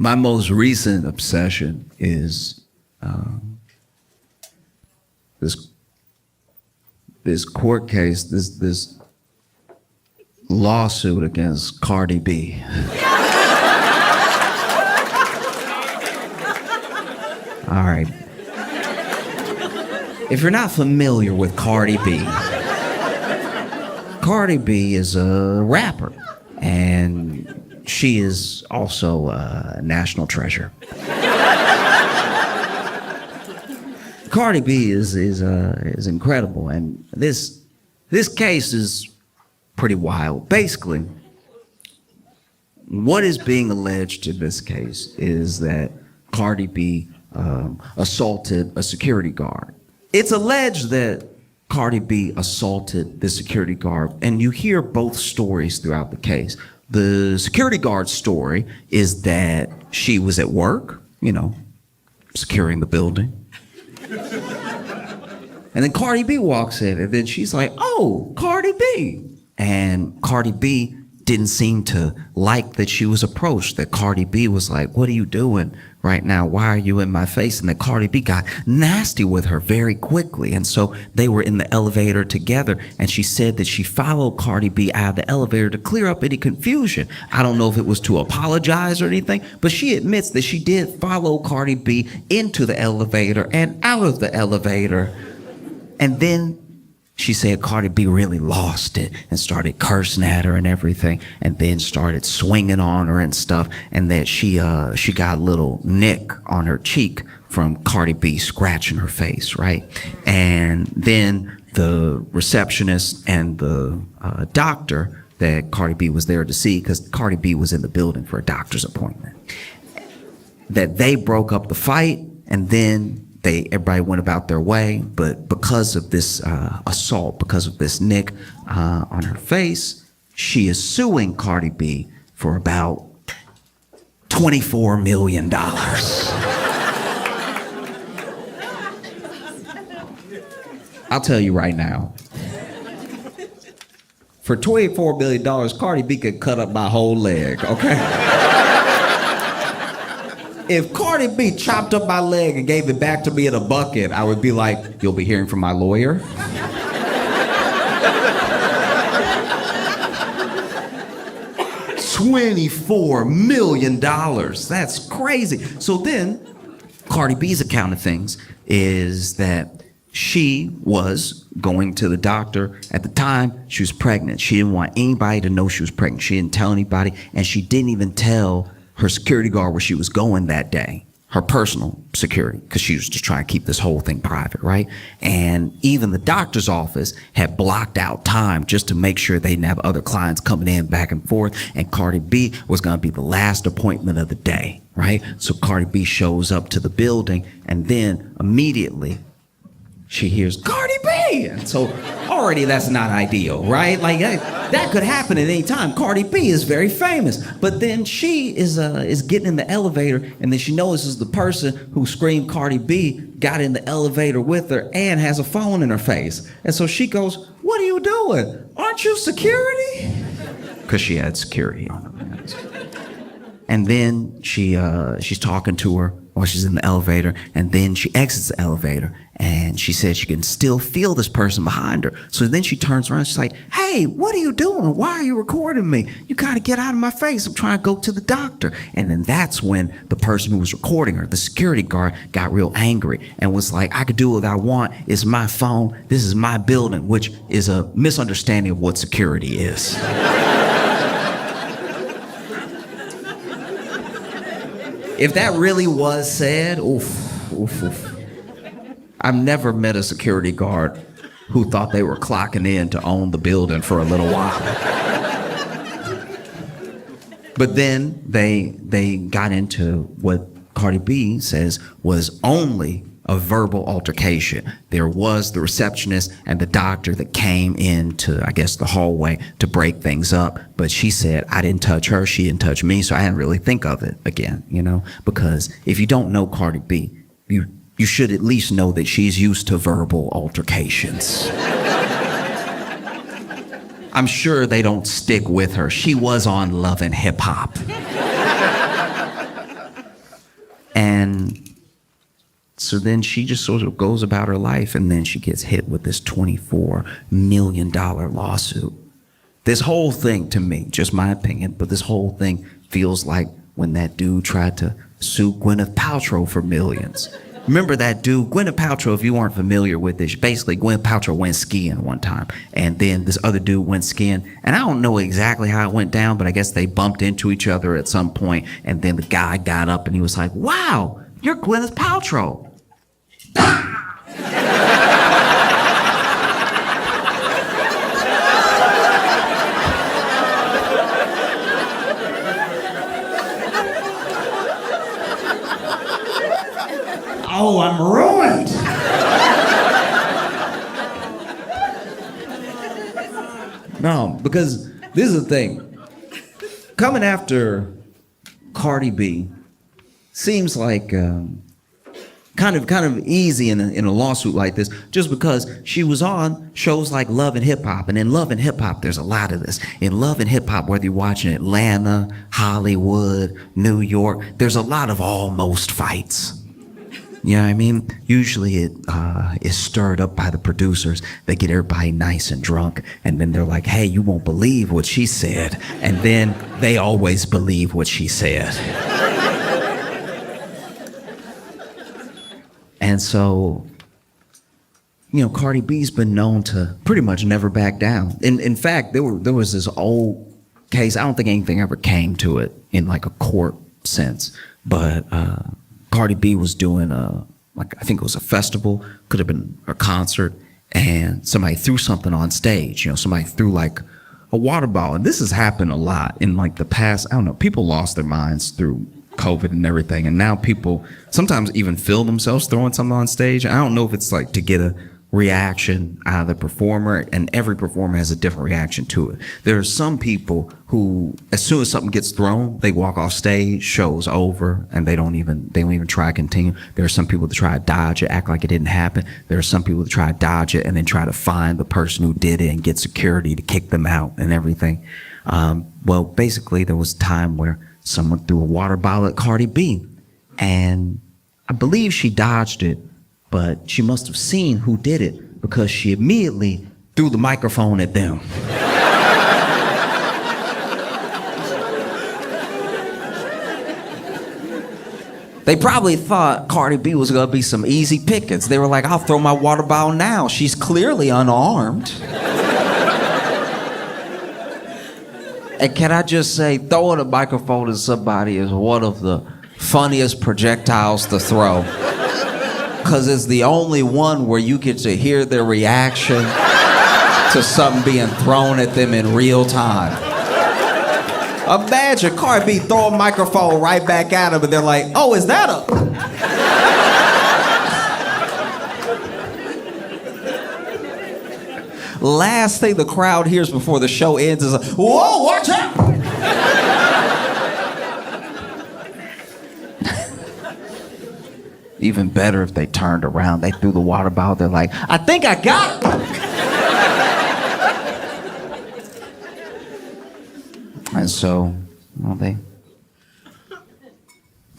My most recent obsession is this court case, this lawsuit against Cardi B. All right. If you're not familiar with Cardi B is a rapper, and she is also a national treasure. Cardi B is incredible, and this case is pretty wild. Basically, what is being alleged in this case is that Cardi B assaulted a security guard. It's alleged that Cardi B assaulted the security guard, and you hear both stories throughout the case. The security guard's story is that she was at work, securing the building. And then Cardi B walks in, and then she's like, "Oh, Cardi B." And Cardi B didn't seem to like that she was approached, that Cardi B was like, "What are you doing right now? Why are you in my face?" And that Cardi B got nasty with her very quickly. And so they were in the elevator together, and she said that she followed Cardi B out of the elevator to clear up any confusion. I don't know if it was to apologize or anything, but she admits that she did follow Cardi B into the elevator and out of the elevator. And then she said Cardi B really lost it and started cursing at her and everything, and then started swinging on her and stuff, and that she got a little nick on her cheek from Cardi B scratching her face, right? And then the receptionist and the doctor that Cardi B was there to see, because Cardi B was in the building for a doctor's appointment, that they broke up the fight, and then everybody went about their way. But because of this assault, because of this nick on her face, she is suing Cardi B for about $24 million. I'll tell you right now, for $24 million, Cardi B could cut up my whole leg, okay? If Cardi B chopped up my leg and gave it back to me in a bucket, I would be like, "You'll be hearing from my lawyer." $24 million. That's crazy. So then, Cardi B's account of things is that she was going to the doctor. At the time, she was pregnant. She didn't want anybody to know she was pregnant. She didn't tell anybody, and she didn't even tell her security guard where she was going that day, her personal security, because she was just trying to keep this whole thing private, right? And even the doctor's office had blocked out time just to make sure they didn't have other clients coming in back and forth, and Cardi B was gonna be the last appointment of the day, right? So Cardi B shows up to the building, and then immediately she hears Cardi B, and so already that's not ideal, right? Like that could happen at any time. Cardi B is very famous, but then she is getting in the elevator, and then she notices the person who screamed Cardi B got in the elevator with her and has a phone in her face, and so she goes, "What are you doing? Aren't you security?" Because she had security on her. And then she's talking to her while she's in the elevator, and then she exits the elevator, and she said she can still feel this person behind her. So then she turns around, she's like, "Hey, what are you doing? Why are you recording me? You gotta get out of my face. I'm trying to go to the doctor." And then that's when the person who was recording her, the security guard, got real angry and was like, "I could do what I want. It's my phone. This is my building," which is a misunderstanding of what security is. If that really was said, oof. I've never met a security guard who thought they were clocking in to own the building for a little while. But then they got into what Cardi B says was only a verbal altercation. There was the receptionist and the doctor that came into, I guess, the hallway to break things up. But she said, "I didn't touch her, she didn't touch me," so I didn't really think of it again, because if you don't know Cardi B, you should at least know that she's used to verbal altercations. I'm sure they don't stick with her. She was on Love and Hip Hop. And so then she just sort of goes about her life, and then she gets hit with this $24 million lawsuit. This whole thing, to me, just my opinion, but this whole thing feels like when that dude tried to sue Gwyneth Paltrow for millions. Remember that dude, Gwyneth Paltrow, if you weren't familiar with this, basically Gwyneth Paltrow went skiing one time, and then this other dude went skiing, and I don't know exactly how it went down, but I guess they bumped into each other at some point, and then the guy got up and he was like, "Wow, you're Gwyneth Paltrow." Oh, I'm ruined. No, because this is the thing. Coming after Cardi B seems like kind of easy in a lawsuit like this, just because she was on shows like Love and Hip Hop, and in Love and Hip Hop there's a lot of this. In Love and Hip Hop, whether you're watching Atlanta, Hollywood, New York, there's a lot of almost fights. You know what I mean? Usually it is stirred up by the producers. They get everybody nice and drunk, and then they're like, "Hey, you won't believe what she said." And then they always believe what she said. And so, you know, Cardi B's been known to pretty much never back down. In fact, there was this old case. I don't think anything ever came to it in like a court sense, but Cardi B was doing I think it was a festival, could have been a concert, and somebody threw something on stage. You know, somebody threw like a water bottle, and this has happened a lot in like the past. I don't know. People lost their minds through COVID and everything, and now people sometimes even film themselves throwing something on stage. I don't know if it's like to get a reaction out of the performer, and every performer has a different reaction to it. There are some people who, as soon as something gets thrown, they walk off stage, show's over, and they don't even try to continue. There are some people that try to dodge it, act like it didn't happen. There are some people that try to dodge it and then try to find the person who did it and get security to kick them out and everything. Well, basically there was a time where someone threw a water bottle at Cardi B, and I believe she dodged it, but she must have seen who did it, because she immediately threw the microphone at them. They probably thought Cardi B was gonna be some easy pickings. They were like, "I'll throw my water bottle now. She's clearly unarmed." And can I just say, throwing a microphone at somebody is one of the funniest projectiles to throw. Because it's the only one where you get to hear their reaction to something being thrown at them in real time. Imagine Cardi B throw a microphone right back at them, and they're like, "Oh, is that a..." Last thing the crowd hears before the show ends is a, "Whoa, watch out!" Even better if they turned around, they threw the water bottle, they're like, "I think I got it!" And so, well,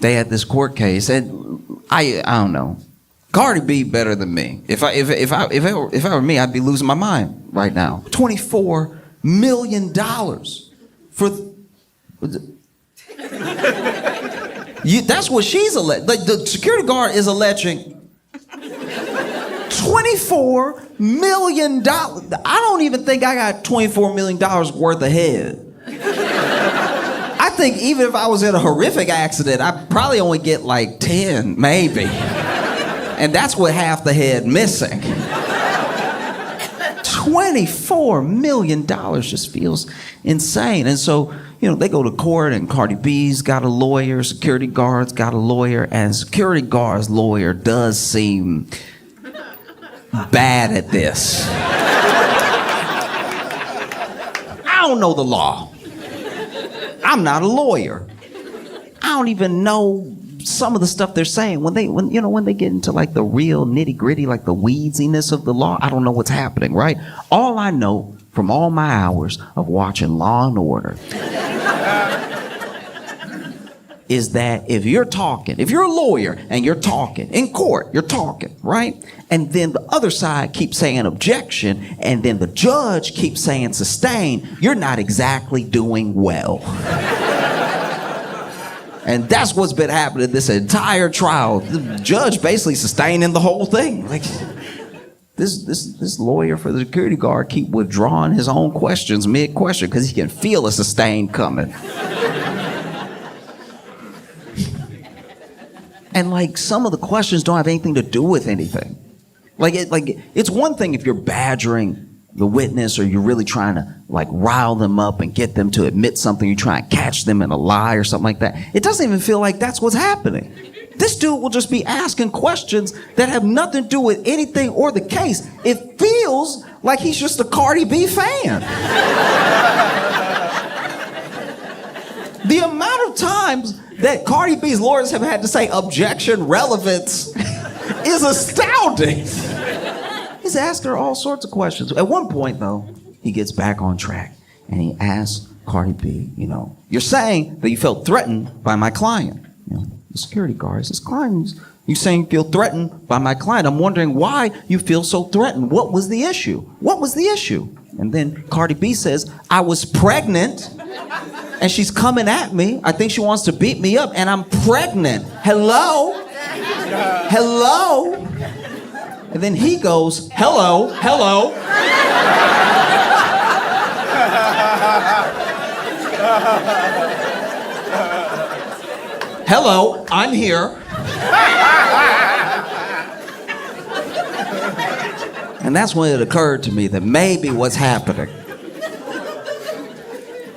they had this court case, and I don't know. Cardi B better than me. If I were me, I'd be losing my mind right now. $24 million for. That's what she's alleged. Like, the security guard is alleging $24 million. I don't even think I got $24 million worth of head. I think even if I was in a horrific accident, I'd probably only get like 10, maybe. And that's with half the head missing. $24 million just feels insane. And so, you know, they go to court, and Cardi B's got a lawyer, security guard's got a lawyer, and security guard's lawyer does seem bad at this. I don't know the law. I'm not a lawyer. I don't even know some of the stuff they're saying. When they get into like the real nitty gritty, like the weedsiness of the law, I don't know what's happening, right? All I know from all my hours of watching Law and Order is that if you're a lawyer and you're talking in court, you're talking, right? And then the other side keeps saying objection, and then the judge keeps saying sustain, you're not exactly doing well. And that's what's been happening this entire trial. The judge basically sustaining the whole thing. Like, this lawyer for the security guard keep withdrawing his own questions mid-question because he can feel a sustain coming. And like some of the questions don't have anything to do with anything. It's one thing if you're badgering the witness or you're really trying to like rile them up and get them to admit something, you try and catch them in a lie or something like that. It doesn't even feel like that's what's happening. This dude will just be asking questions that have nothing to do with anything or the case. It feels like he's just a Cardi B fan. The amount of times that Cardi B's lawyers have had to say objection, relevance is astounding. He's asking her all sorts of questions. At one point, though, he gets back on track and he asks Cardi B, you're saying that you felt threatened by my client. The security guard says, client, you saying you feel threatened by my client. I'm wondering why you feel so threatened. What was the issue? What was the issue? And then Cardi B says, I was pregnant and she's coming at me. I think she wants to beat me up and I'm pregnant. Hello? Hello? And then he goes, hello, hello. Hello, I'm here. And that's when it occurred to me that maybe what's happening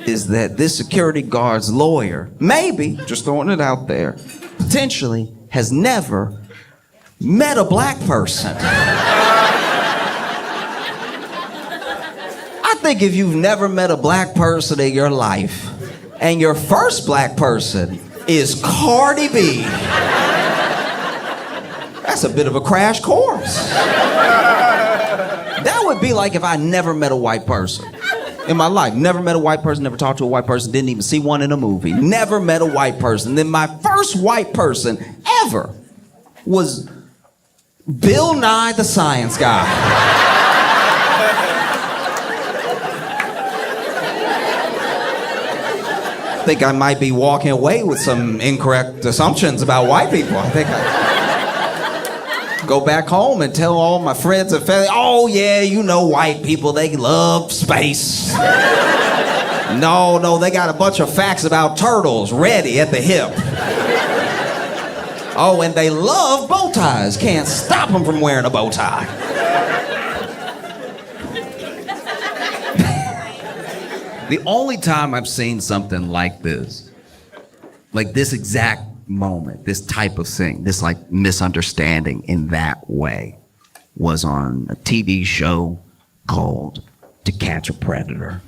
is that this security guard's lawyer, maybe, just throwing it out there, potentially has never met a black person. I think if you've never met a black person in your life, and your first black person is Cardi B, that's a bit of a crash course. That would be like if I never met a white person in my life. Never met a white person, never talked to a white person, didn't even see one in a movie. Never met a white person. Then my first white person ever was Bill Nye the Science Guy. I think I might be walking away with some incorrect assumptions about white people. I think I go back home and tell all my friends and family, oh yeah, white people, they love space. No, they got a bunch of facts about turtles ready at the hip. Oh, and they love bow ties. Can't stop them from wearing a bow tie. The only time I've seen something like this exact moment, this type of thing, this like misunderstanding in that way, was on a TV show called To Catch a Predator.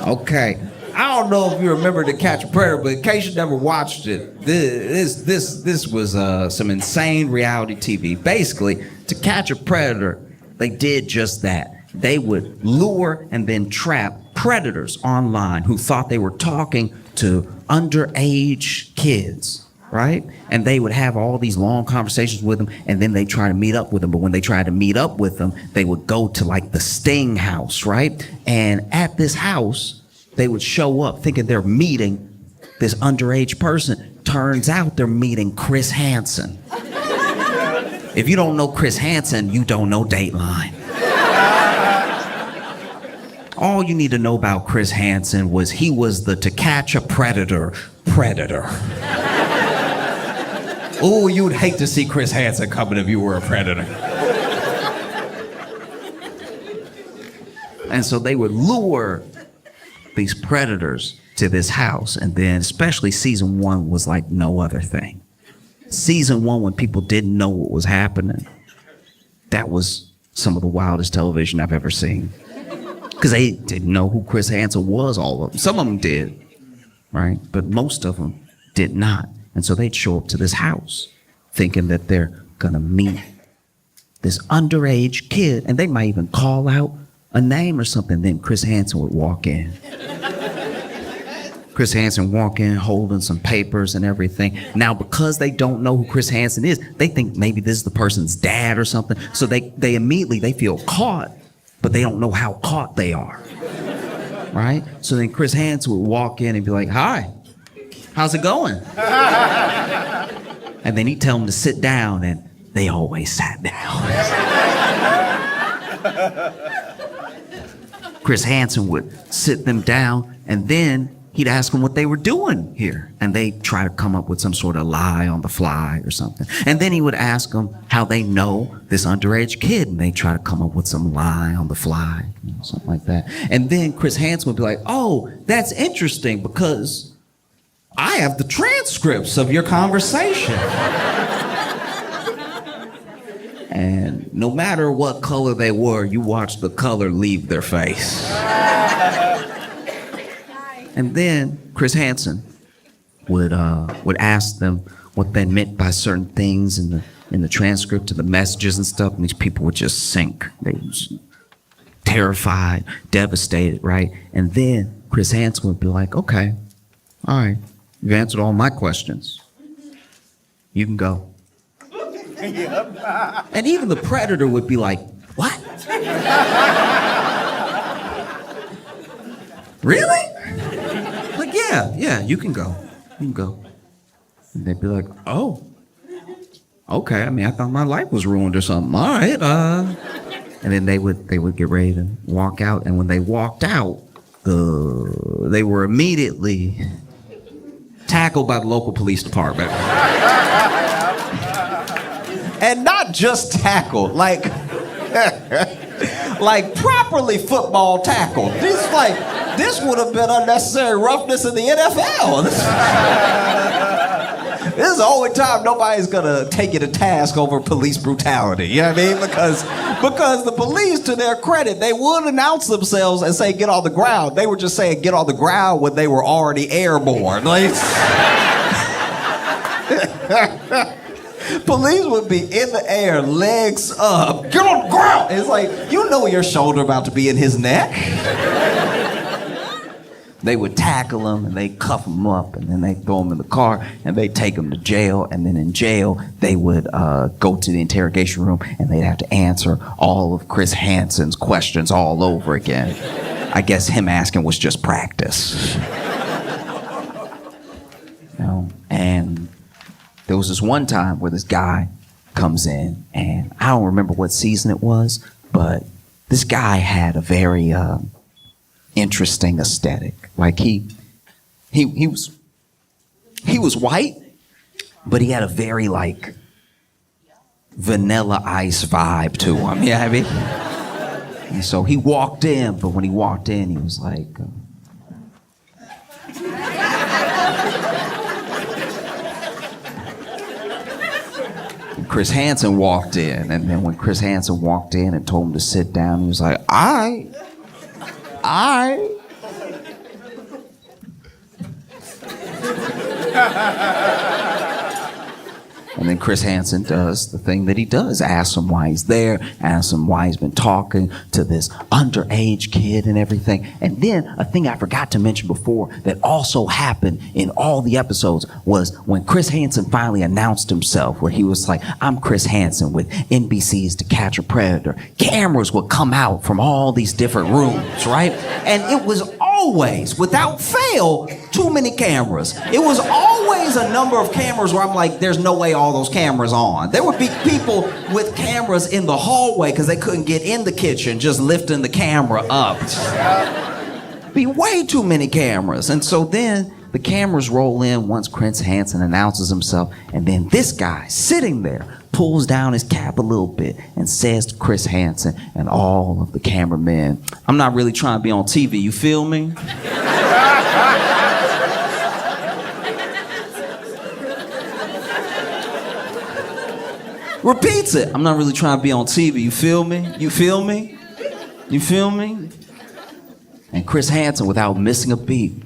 Okay. I don't know if you remember To Catch a Predator, but in case you never watched it, this was some insane reality TV. Basically, To Catch a Predator, they did just that. They would lure and then trap predators online who thought they were talking to underage kids, right? And they would have all these long conversations with them, and then they try to meet up with them. But when they tried to meet up with them, they would go to like the Sting house, right? And at this house, they would show up thinking they're meeting this underage person. Turns out they're meeting Chris Hansen. If you don't know Chris Hansen, you don't know Dateline. All you need to know about Chris Hansen was he was the To Catch a Predator. Oh, you would hate to see Chris Hansen coming if you were a predator. And so they would lure these predators to this house, and then especially season 1 was like no other thing. Season 1, when people didn't know what was happening, that was some of the wildest television I've ever seen. Because they didn't know who Chris Hansen was, all of them. Some of them did, right? But most of them did not. And so they'd show up to this house thinking that they're gonna meet this underage kid, and they might even call out a name or something. Then Chris Hansen would walk in. Chris Hansen walk in holding some papers and everything. Now, because they don't know who Chris Hansen is, they think maybe this is the person's dad or something. So they immediately, they feel caught, but they don't know how caught they are. Right? So then Chris Hansen would walk in and be like, "Hi, how's it going?" And then he'd tell them to sit down, and they always sat down. Chris Hansen would sit them down, and then he'd ask them what they were doing here. And they'd try to come up with some sort of lie on the fly or something. And then he would ask them how they know this underage kid, and they'd try to come up with some lie on the fly, something like that. And then Chris Hansen would be like, "Oh, that's interesting because I have the transcripts of your conversation." And no matter what color they were, you watched the color leave their face. And then Chris Hansen would ask them what they meant by certain things in the transcript of the messages and stuff, and these people would just sink. They were terrified, devastated, right? And then Chris Hansen would be like, "Okay, all right, you've answered all my questions. You can go." And even the predator would be like, "What? Really?" Like, yeah, you can go. You can go. And they'd be like, "Oh, okay. I mean, I thought my life was ruined or something. All right." And then they would get ready to walk out. And when they walked out, they were immediately tackled by the local police department. And not just tackled, like properly football tackled. This would have been unnecessary roughness in the NFL. This is the only time nobody's gonna take you to task over police brutality. You know what I mean? Because the police, to their credit, they would announce themselves and say, "Get on the ground." They were just saying, "Get on the ground" when they were already airborne. Police would be in the air, legs up, "Get on the ground." It's like, you know your shoulder about to be in his neck. They would tackle him and they cuff him up, and then they throw him in the car and they take him to jail. And then in jail, they would go to the interrogation room and they'd have to answer all of Chris Hansen's questions all over again. I guess him asking was just practice. And there was this one time where this guy comes in, and I don't remember what season it was, but this guy had a very interesting aesthetic. Like he was white, but he had a very like Vanilla Ice vibe to him. You know what I mean? And so he walked in, but when he walked in, he was like. Chris Hansen walked in, and then when Chris Hansen walked in and told him to sit down, he was like, I. And then Chris Hansen does the thing that he does, asks him why he's there, asks him why he's been talking to this underage kid and everything. And then a thing I forgot to mention before that also happened in all the episodes was when Chris Hansen finally announced himself, where he was like, "I'm Chris Hansen with NBC's To Catch a Predator." Cameras would come out from all these different rooms, right? And it was always, without fail, too many cameras. It was always a number of cameras where I'm like, there's no way all those cameras on. There would be people with cameras in the hallway because they couldn't get in the kitchen, just lifting the camera up. Be way too many cameras. And so then the cameras roll in once Chris Hansen announces himself, and then this guy sitting there pulls down his cap a little bit and says to Chris Hansen and all of the cameramen, "I'm not really trying to be on TV, you feel me?" Repeats it. "I'm not really trying to be on TV, you feel me? You feel me? You feel me?" And Chris Hansen, without missing a beat,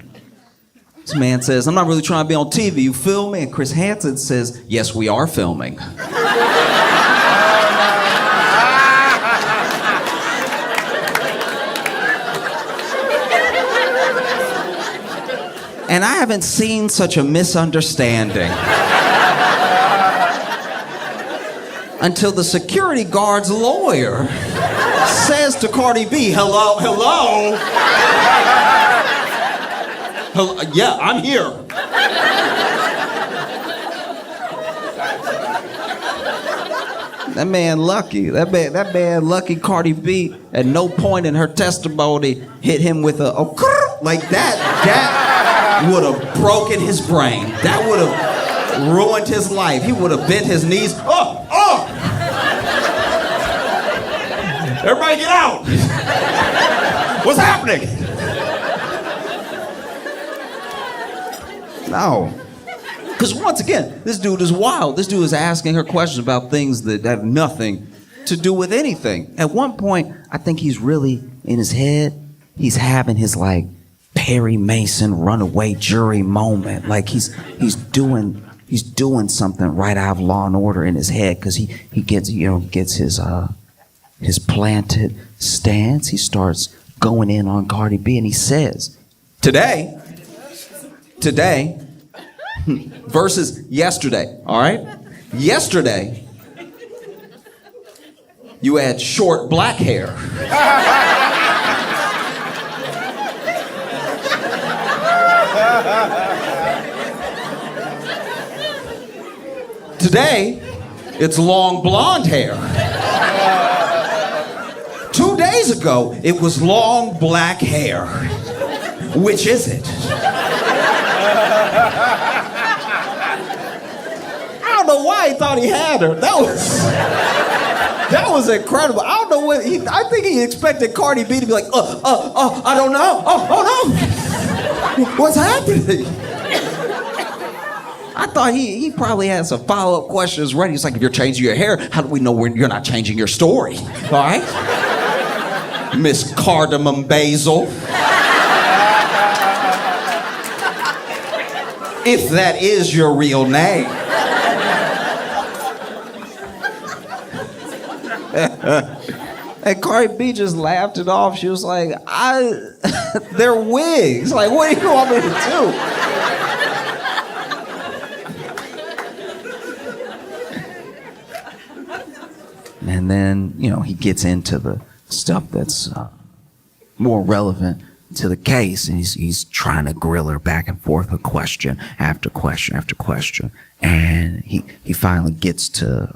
this man says, "I'm not really trying to be on TV, you feel me?" And Chris Hansen says, "Yes, we are filming." And I haven't seen such a misunderstanding until the security guard's lawyer says to Cardi B, hello? Yeah, I'm here. That man lucky. That man lucky. Cardi B at no point in her testimony hit him with a like that. That would have broken his brain. That would have ruined his life. He would have bent his knees. Oh! Everybody get out! What's happening? No. Because once again, this dude is wild. This dude is asking her questions about things that have nothing to do with anything. At one point, I think he's really in his head, he's having his like Perry Mason runaway jury moment. Like he's doing something right out of Law and Order in his head because he gets his planted stance. He starts going in on Cardi B and he says, today versus yesterday, all right? Yesterday, you had short black hair. Today, it's long blonde hair. 2 days ago, it was long black hair. Which is it? I don't know why he thought he had her. That was incredible. I don't know what I think he expected Cardi B to be like, I don't know. Oh no. What's happening? I thought he probably had some follow-up questions ready. It's like, if you're changing your hair, how do we know you're not changing your story? All right? Miss Cardamom Basil. If that is your real name. And Cardi B just laughed it off. She was like, they're wigs. Like, what do you want me to do? And then, he gets into the stuff that's more relevant to the case, and he's trying to grill her back and forth with question after question after question. And he finally gets to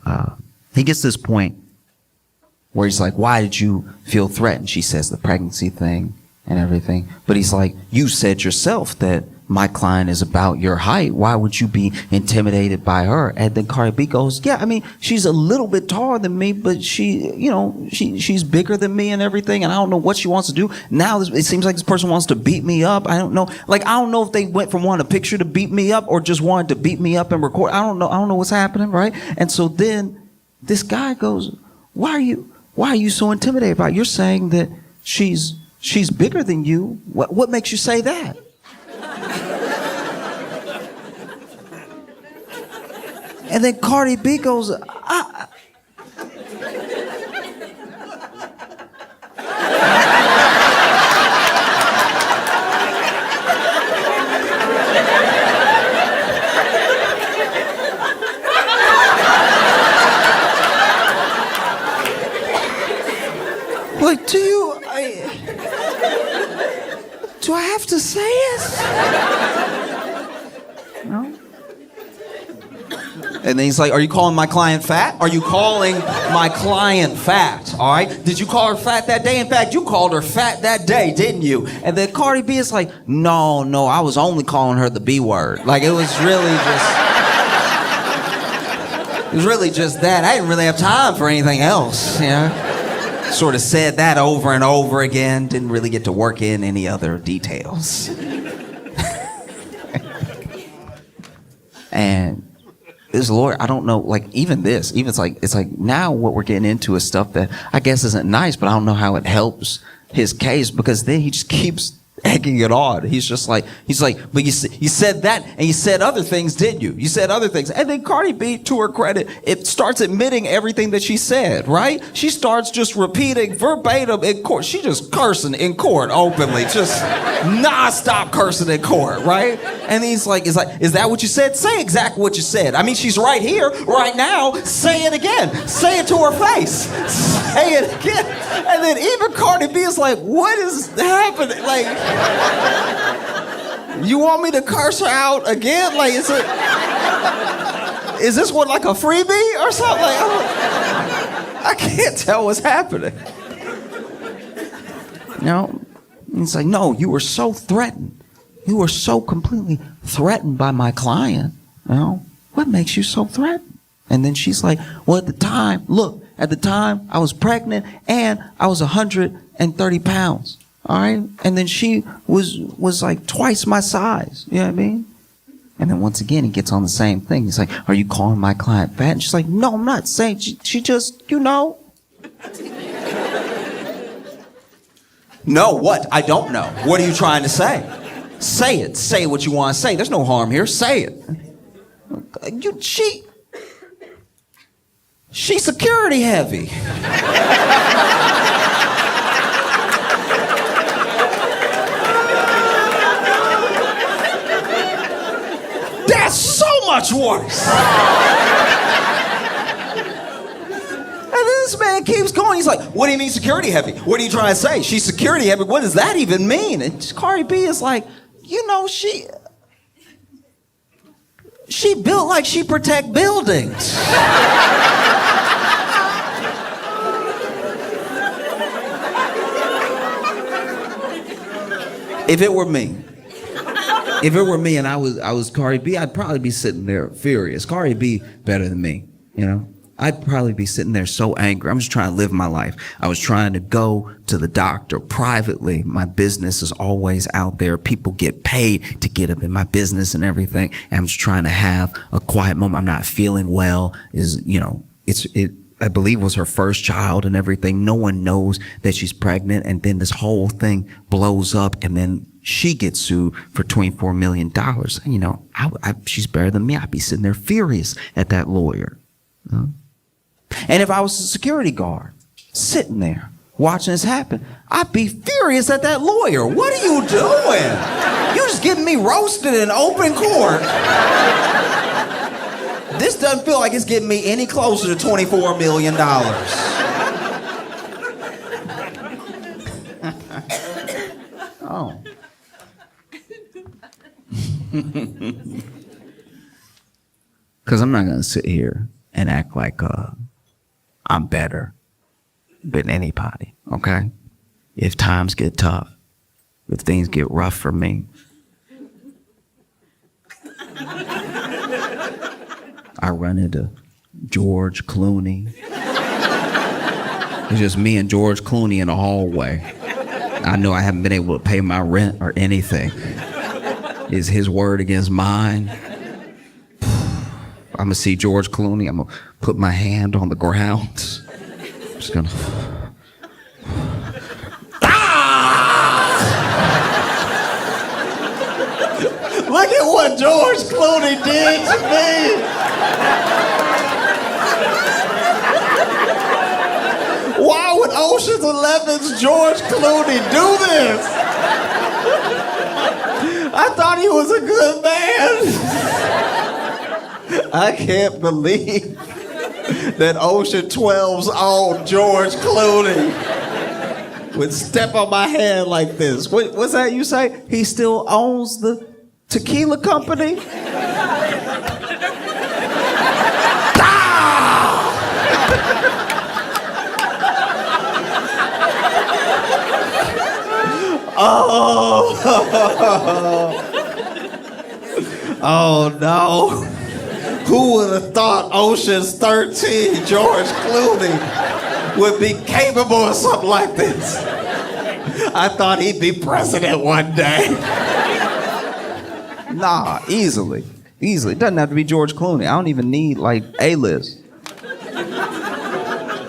this point where he's like, why did you feel threatened? She says the pregnancy thing and everything. But he's like, you said yourself that my client is about your height. Why would you be intimidated by her? And then Cardi B goes, yeah, I mean, she's a little bit taller than me, but she's bigger than me and everything. And I don't know what she wants to do. Now it seems like this person wants to beat me up. I don't know. Like, I don't know if they went from wanting a picture to beat me up or just wanted to beat me up and record. I don't know. I don't know what's happening, right? And so then this guy goes, why are you so intimidated by it? You're saying that she's bigger than you. What makes you say that? And then Cardi B goes, like, do I have to say it? No. And then he's like, are you calling my client fat? Are you calling my client fat? All right? Did you call her fat that day? In fact, you called her fat that day, didn't you? And then Cardi B is like, no, I was only calling her the B word. Like, it was really just that. I didn't really have time for anything else, Sort of said that over and over again. Didn't really get to work in any other details. And this lawyer, I don't know, like, it's like now what we're getting into is stuff that I guess isn't nice, but I don't know how it helps his case, because then he just keeps egging it on. He's like, but you said that, and you said other things, didn't you? You said other things. And then Cardi B, to her credit, it starts admitting everything that she said, right? She starts just repeating verbatim in court. She just cursing in court openly, just nonstop cursing in court, right? And he's like, is that what you said? Say exactly what you said. I mean, she's right here, right now. Say it again. Say it to her face. Say it again. And then even Cardi B is like, what is happening? Like, you want me to curse her out again? Like, is this one like a freebie or something? Like, I can't tell what's happening. It's like, no, you were so threatened. You were so completely threatened by my client. What makes you so threatened? And then she's like, well, at the time I was pregnant and I was 130 pounds. All right. And then she was like twice my size. You know what I mean? And then once again, he gets on the same thing. He's like, are you calling my client fat? And she's like, no, I'm not saying. She just, No, what? I don't know. What are you trying to say? Say it. Say what you want to say. There's no harm here. Say it. She's security heavy. That's so much worse. And this man keeps going. He's like, what do you mean security heavy? What are you trying to say? She's security heavy. What does that even mean? And Cardi B is like, she built like she protect buildings. If it were me and I was Cardi B, I'd probably be sitting there furious. Cardi B better than me, I'd probably be sitting there so angry. I'm just trying to live my life. I was trying to go to the doctor privately. My business is always out there. People get paid to get up in my business and everything. And I'm just trying to have a quiet moment. I'm not feeling well. I believe was her first child and everything. No one knows that she's pregnant. And then this whole thing blows up and then she gets sued for $24 million. She's better than me. I'd be sitting there furious at that lawyer. And if I was a security guard sitting there watching this happen, I'd be furious at that lawyer. What are you doing? You're just getting me roasted in open court. This doesn't feel like it's getting me any closer to $24 million. Oh. Because I'm not going to sit here and act like I'm better than anybody, okay? If times get tough, if things get rough for me, I run into George Clooney. It's just me and George Clooney in the hallway. I know I haven't been able to pay my rent or anything. Is his word against mine? I'm gonna see George Clooney. I'm gonna put my hand on the ground. I'm just gonna. Look at what George Clooney did to me. Why would Ocean's 11's George Clooney do this? I thought he was a good man. I can't believe that Ocean 12's own George Clooney would step on my hand like this. What's that you say? He still owns the tequila company? Oh. Oh no. Who would have thought Ocean's 13, George Clooney, would be capable of something like this? I thought he'd be president one day. Nah, easily. Easily. It doesn't have to be George Clooney. I don't even need, like, A-list.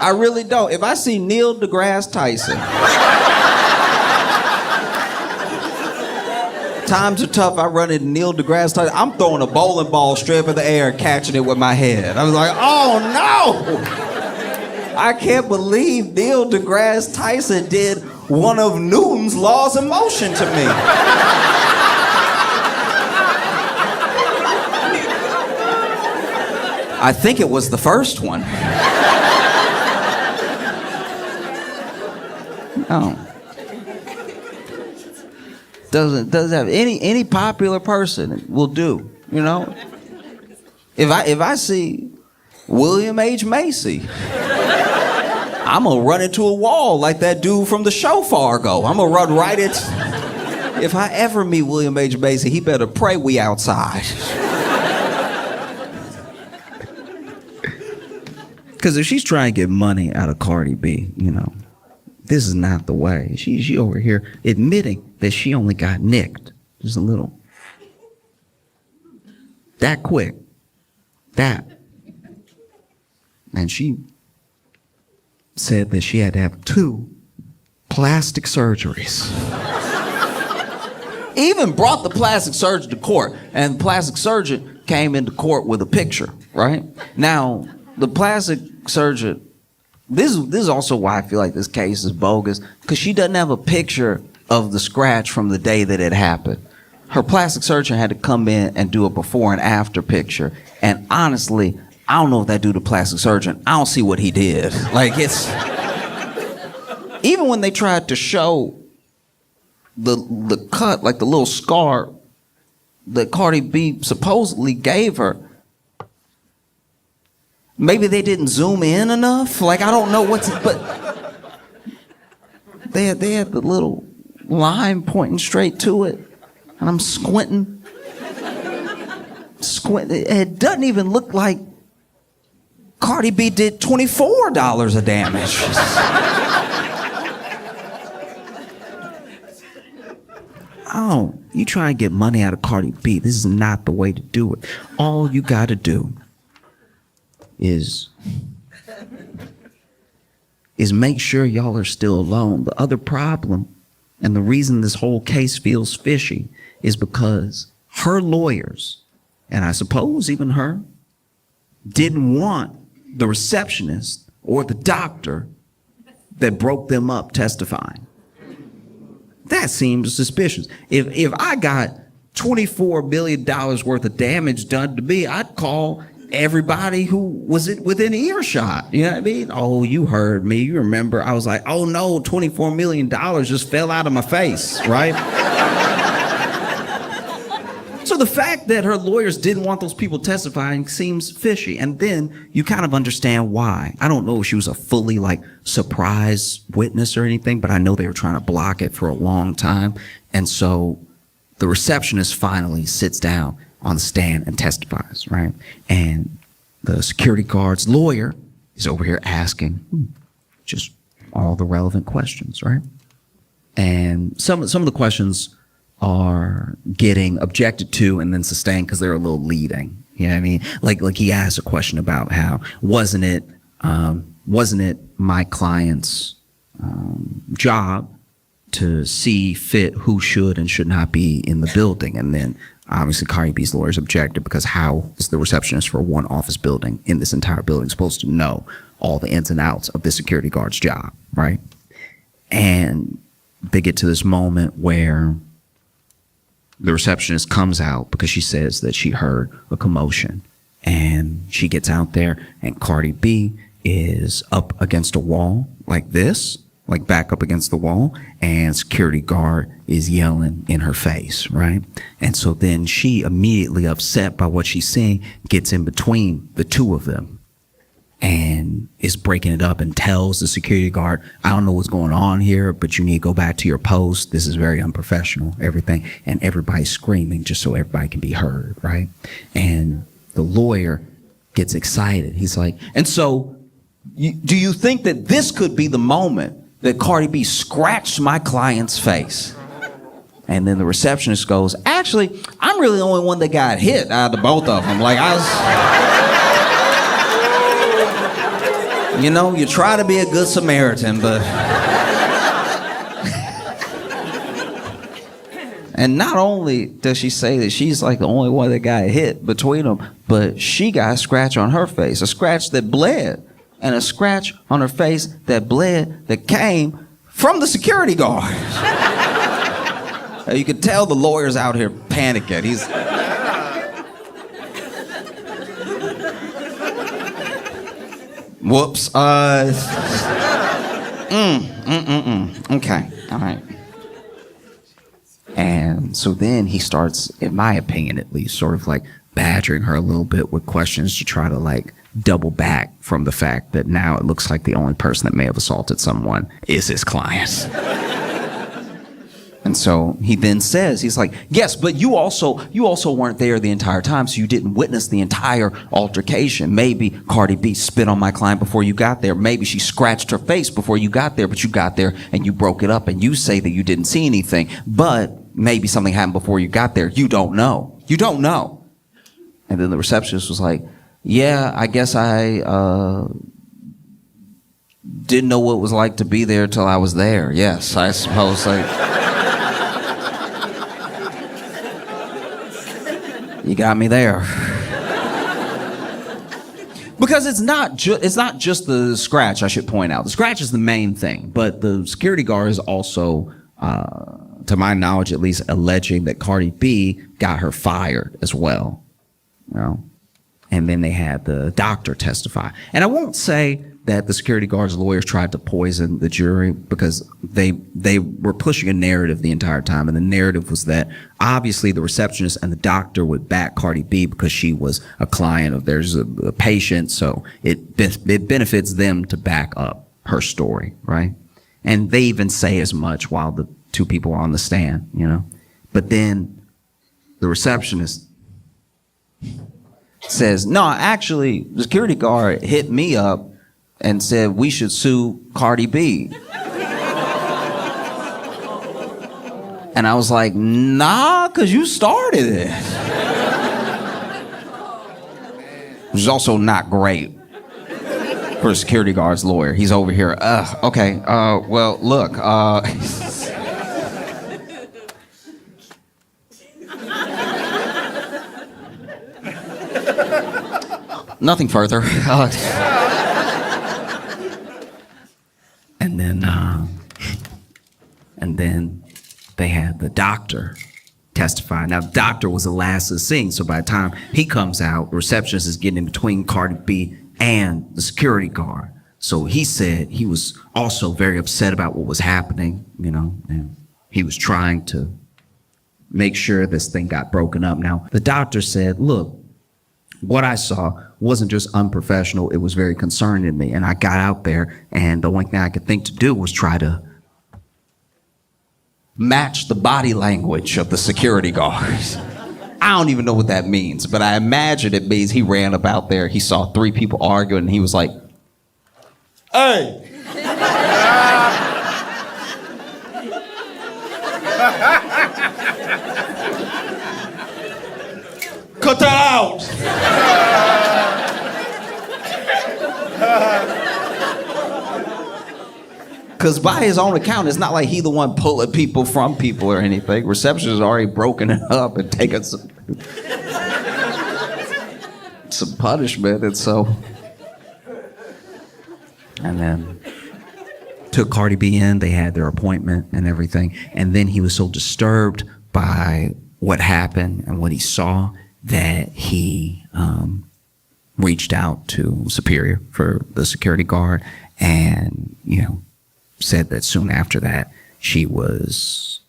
I really don't. If I see Neil deGrasse Tyson times are tough, I run into Neil deGrasse Tyson. I'm throwing a bowling ball straight in the air and catching it with my head. I was like, oh no! I can't believe Neil deGrasse Tyson did one of Newton's laws of motion to me. I think it was the first one. No. Doesn't have any popular person will do, you know? If I see William H. Macy, I'm gonna run into a wall like that dude from the show Fargo. I'm gonna run right into. If I ever meet William H. Macy, he better pray we outside. Because if she's trying to get money out of Cardi B, you know, this is not the way. She over here admitting that she only got nicked. Just a little. That quick. That. And she said that she had to have 2 plastic surgeries. Even brought the plastic surgeon to court, and the plastic surgeon came into court with a picture, right? Now, the plastic surgeon, this is also why I feel like this case is bogus, because she doesn't have a picture of the scratch from the day that it happened. Her plastic surgeon had to come in and do a before and after picture, and honestly, I don't know if that dude, the plastic surgeon, I don't see what he did. Like, it's... Even when they tried to show the cut, like the little scar that Cardi B supposedly gave her, maybe they didn't zoom in enough. Like, I don't know what's, but they had the little line pointing straight to it, and I'm squinting. It doesn't even look like Cardi B did $24 of damage. Oh, you try and get money out of Cardi B. This is not the way to do it. All you gotta do is make sure y'all are still alone. The other problem, and the reason this whole case feels fishy, is because her lawyers, and I suppose even her, didn't want the receptionist or the doctor that broke them up testifying. That seems suspicious. If I got $24 billion worth of damage done to me, I'd call everybody who was within earshot. You know what I mean? Oh, you heard me. You remember? I was like, oh no, $24 million just fell out of my face, right? So the fact that her lawyers didn't want those people testifying seems fishy. And then you kind of understand why. I don't know if she was a fully surprise witness or anything, but I know they were trying to block it for a long time. And so the receptionist finally sits down on the stand and testifies, right? And the security guard's lawyer is over here asking just all the relevant questions, right? And some of the questions are getting objected to and then sustained because they're a little leading. You know what I mean? Like he asked a question about how wasn't it my client's job to see fit who should and should not be in the building? And then obviously Cardi B's lawyers objected, because how is the receptionist for one office building in this entire building supposed to know all the ins and outs of the security guard's job, right? And they get to this moment where the receptionist comes out because she says that she heard a commotion, and she gets out there and Cardi B is up against a wall like this, like back up against the wall, and security guard is yelling in her face, right? And so then she, immediately upset by what she's seeing, gets in between the two of them and is breaking it up and tells the security guard, I don't know what's going on here, but you need to go back to your post. This is very unprofessional, everything. And everybody's screaming just so everybody can be heard, right? And the lawyer gets excited. He's like, and so do you think that this could be the moment that Cardi B scratched my client's face? And then the receptionist goes, actually, I'm really the only one that got hit out of the both of them. Like, I was... You know, you try to be a good Samaritan, but... And not only does she say that she's like the only one that got hit between them, but she got a scratch on her face, a scratch that bled, and a scratch on her face that bled that came from the security guard. You could tell the lawyer's out here panicking. He's... Whoops. Okay. All right. And so then he starts, in my opinion at least, sort of like badgering her a little bit with questions to try to like double back from the fact that now it looks like the only person that may have assaulted someone is his client. And so he then says, he's like, yes, but you also weren't there the entire time, so you didn't witness the entire altercation. Maybe Cardi B spit on my client before you got there. Maybe she scratched her face before you got there, but you got there and you broke it up and you say that you didn't see anything. But maybe something happened before you got there. You don't know. You don't know. And then the receptionist was like, yeah, I guess I didn't know what it was like to be there till I was there. Yes, I suppose. You got me there. Because it's not just the scratch, I should point out. The scratch is the main thing, but the security guard is also, to my knowledge at least, alleging that Cardi B got her fired as well. You know? And then they had the doctor testify. And I won't say that the security guard's lawyers tried to poison the jury, because they were pushing a narrative the entire time. And the narrative was that obviously the receptionist and the doctor would back Cardi B because she was a client of theirs, a patient. So it benefits them to back up her story, right? And they even say as much while the two people are on the stand, you know? But then the receptionist says, no, actually, the security guard hit me up and said we should sue Cardi B. And I was like, nah, because you started it. Which is also not great for a security guard's lawyer. He's over here, okay, well, look, nothing further. And then they had the doctor testify. Now, the doctor was the last to sing, so by the time he comes out, the receptionist is getting in between Cardi B and the security guard. So he said he was also very upset about what was happening, you know, and he was trying to make sure this thing got broken up. Now, the doctor said, look, what I saw wasn't just unprofessional, it was very concerning to me. And I got out there, and the only thing I could think to do was try to match the body language of the security guards. I don't even know what that means, but I imagine it means he ran up out there, he saw three people arguing, and he was like, hey! Cut that out! Because by his own account, it's not like he the one pulling people from people or anything. Reception has already broken it up and taken some punishment, and so... And then took Cardi B in, they had their appointment and everything, and then he was so disturbed by what happened and what he saw that he reached out to Superior for the security guard, and, you know, said that soon after that she was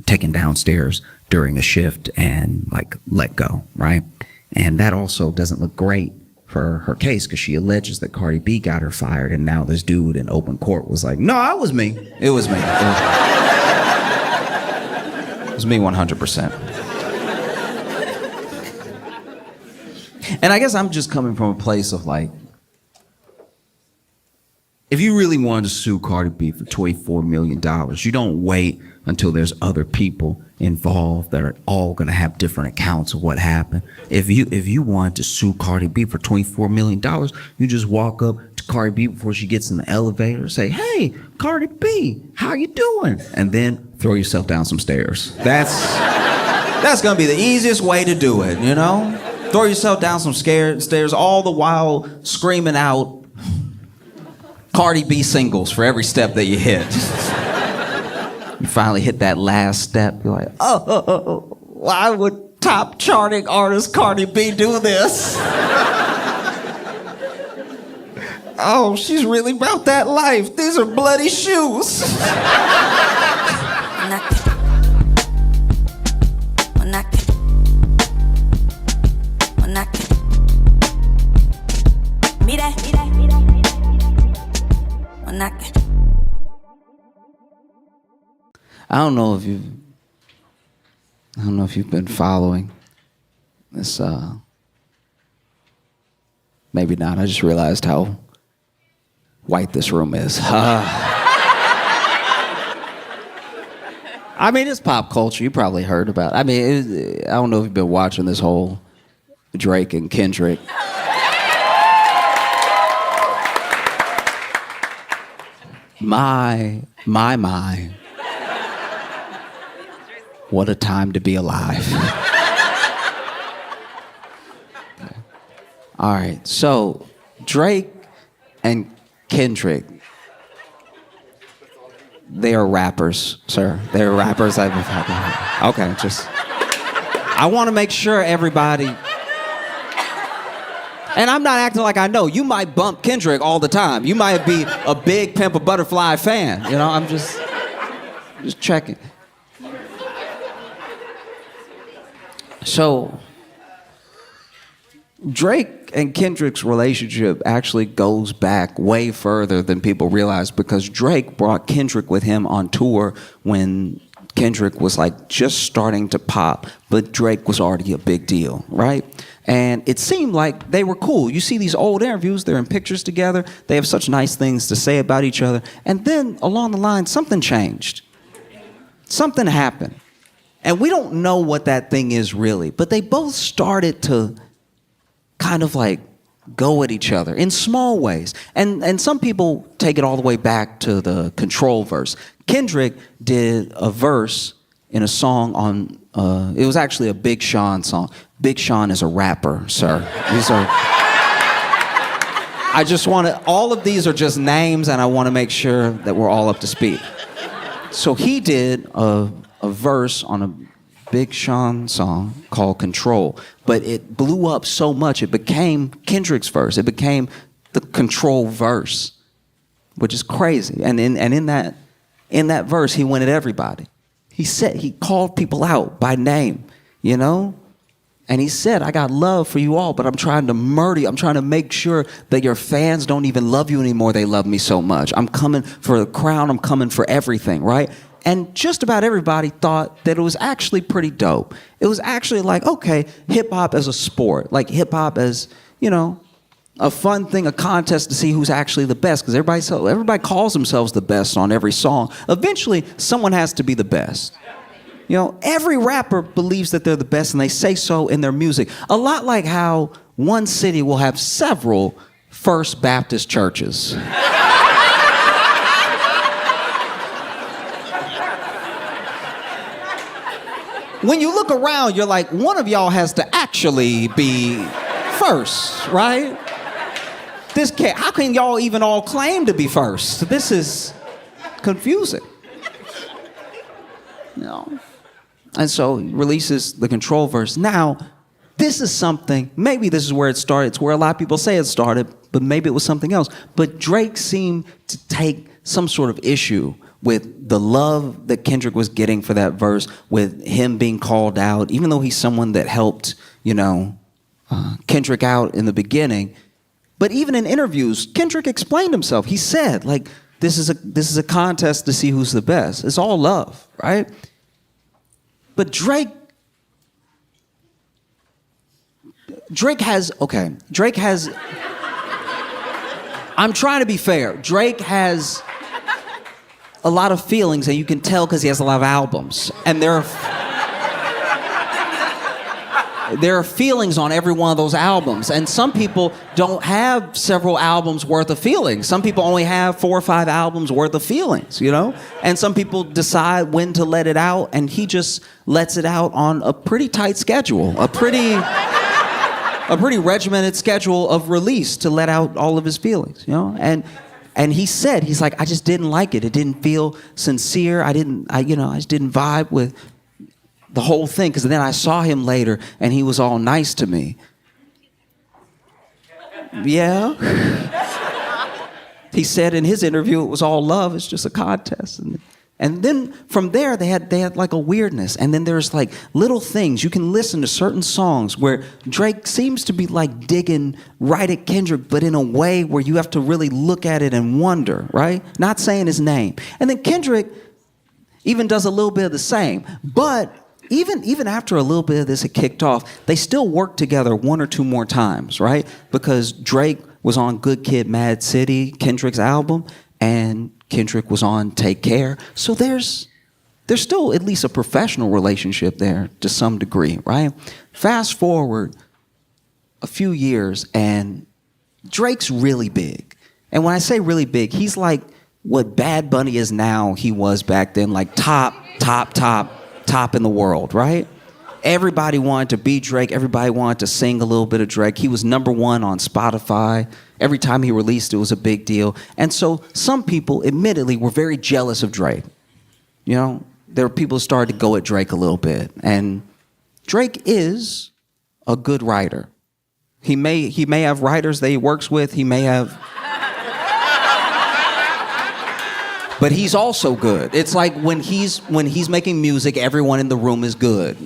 taken downstairs during a shift and like let go, right? And that also doesn't look great for her case, because she alleges that Cardi B got her fired, and now this dude in open court was like, no, it was me. It was me. It was me 100%. And I guess I'm just coming from a place of like, if you really wanted to sue Cardi B for $24 million, you don't wait until there's other people involved that are all going to have different accounts of what happened. If you wanted to sue Cardi B for $24 million, you just walk up to Cardi B before she gets in the elevator. Say, hey, Cardi B, how you doing? And then throw yourself down some stairs. That's gonna be the easiest way to do it, you know? Throw yourself down some stairs, all the while screaming out Cardi B singles for every step that you hit. You finally hit that last step, you're like, oh, why would top charting artist Cardi B do this? Oh, she's really about that life. These are bloody shoes. I don't know if you've been following this. Maybe not. I just realized how white this room is. I mean, it's pop culture. You probably heard about it. I mean, I don't know if you've been watching this whole Drake and Kendrick. My. What a time to be alive. Okay. All right, so Drake and Kendrick, they are rappers, sir. They're rappers. Okay, I want to make sure everybody, and I'm not acting like I know. You might bump Kendrick all the time. You might be a big Pimp a Butterfly fan. You know, I'm just checking. So, Drake and Kendrick's relationship actually goes back way further than people realize, because Drake brought Kendrick with him on tour when Kendrick was like just starting to pop, but Drake was already a big deal, right? And it seemed like they were cool. You see these old interviews, they're in pictures together, they have such nice things to say about each other, and then along the line, something changed. Something happened. And we don't know what that thing is really, but they both started to kind of like go at each other in small ways. And some people take it all the way back to the Control verse. Kendrick did a verse in a song on, it was actually a Big Sean song. Big Sean is a rapper, sir. I just want to, all of these are just names, and I want to make sure that we're all up to speed. So he did a verse on a Big Sean song called Control, but it blew up so much it became Kendrick's verse. It became the Control verse, which is crazy. And in that verse, he went at everybody. He called people out by name, you know? And he said, I got love for you all, but I'm trying to murder you. I'm trying to make sure that your fans don't even love you anymore. They love me so much. I'm coming for the crown. I'm coming for everything, right? And just about everybody thought that it was actually pretty dope. It was actually like, okay, hip hop as a sport, like hip hop as, you know, a fun thing, a contest to see who's actually the best, because everybody calls themselves the best on every song. Eventually, someone has to be the best. You know, every rapper believes that they're the best, and they say so in their music. A lot like how one city will have several First Baptist churches. When you look around, you're like, one of y'all has to actually be first, right? How can y'all even all claim to be first? This is confusing. You know? And so he releases the Control verse. Now, this is something, maybe this is where it started. It's where a lot of people say it started, but maybe it was something else. But Drake seemed to take some sort of issue with the love that Kendrick was getting for that verse, with him being called out, even though he's someone that helped, you know, Kendrick out in the beginning. But even in interviews, Kendrick explained himself. He said, like, this is a contest to see who's the best. It's all love, right? But Drake has, I'm trying to be fair. Drake has a lot of feelings, and you can tell because he has a lot of albums. And there are feelings on every one of those albums. And some people don't have several albums worth of feelings. Some people only have 4 or 5 albums worth of feelings, you know? And some people decide when to let it out, and he just lets it out on a pretty tight schedule, a pretty regimented schedule of release to let out all of his feelings, you know? And he said, he's like, I just didn't like it. It didn't feel sincere. I just didn't vibe with the whole thing, because then I saw him later and he was all nice to me. Yeah. He said in his interview it was all love, it's just a contest. And then from there they had like a weirdness. And then there's like little things. You can listen to certain songs where Drake seems to be like digging right at Kendrick, but in a way where you have to really look at it and wonder, right? Not saying his name. And then Kendrick even does a little bit of the same. But even after a little bit of this had kicked off, they still worked together 1 or 2 more times, right? Because Drake was on Good Kid, Mad City, Kendrick's album, and Kendrick was on Take Care. So there's still at least a professional relationship there to some degree, right? Fast forward a few years, and Drake's really big. And when I say really big, he's like what Bad Bunny is now, he was back then, like top in the world, right? Everybody wanted to be Drake. Everybody wanted to sing a little bit of Drake. He was #1 on Spotify. Every time he released, it was a big deal. And so some people, admittedly, were very jealous of Drake. You know, there were people who started to go at Drake a little bit. And Drake is a good writer. He may have writers that he works with. He may have... But he's also good. It's like when he's making music, everyone in the room is good.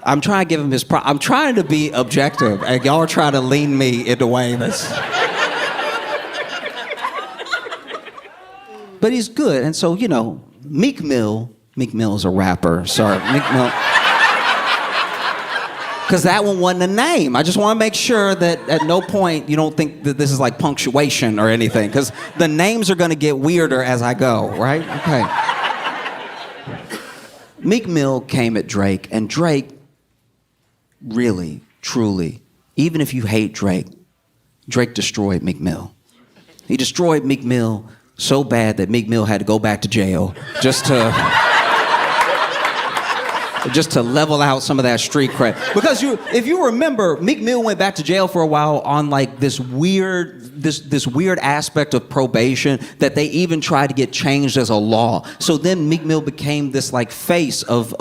I'm trying to give him his I'm trying to be objective, and y'all are trying to lean me in a way that's... But he's good, and so, you know, Meek Mill is a rapper. Sorry, Meek Mill. Because that one wasn't a name. I just want to make sure that at no point you don't think that this is like punctuation or anything, because the names are going to get weirder as I go, right? Okay. Meek Mill came at Drake, and Drake really, truly, even if you hate Drake destroyed Meek Mill. He destroyed Meek Mill so bad that Meek Mill had to go back to jail just to level out some of that street cred. Because if you remember, Meek Mill went back to jail for a while on like this weird aspect of probation that they even tried to get changed as a law. So then Meek Mill became this like face of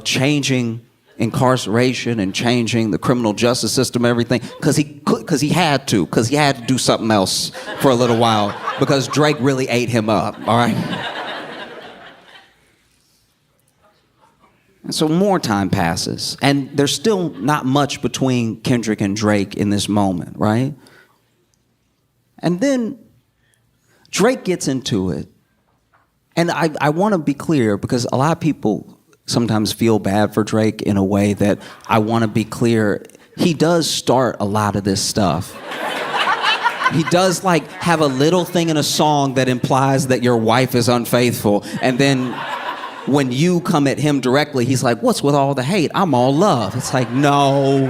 changing incarceration and changing the criminal justice system, everything, because he had to do something else for a little while because Drake really ate him up. All right. And so more time passes, and there's still not much between Kendrick and Drake in this moment, right? And then Drake gets into it. And I want to be clear, because a lot of people sometimes feel bad for Drake in a way that I want to be clear. He does start a lot of this stuff. He does like have a little thing in a song that implies that your wife is unfaithful, and then when you come at him directly, he's like, what's with all the hate? I'm all love. It's like, no.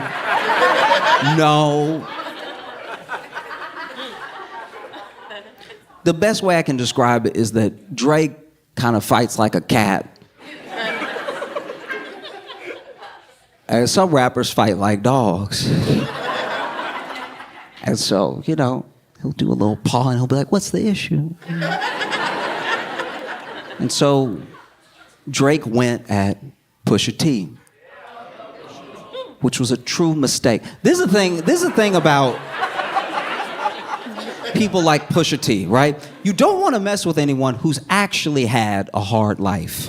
The best way I can describe it is that Drake kind of fights like a cat. And some rappers fight like dogs. And so, you know, he'll do a little paw and he'll be like, what's the issue? And so Drake went at Pusha T, which was a true mistake. This is the thing about people like Pusha T, right? You don't want to mess with anyone who's actually had a hard life.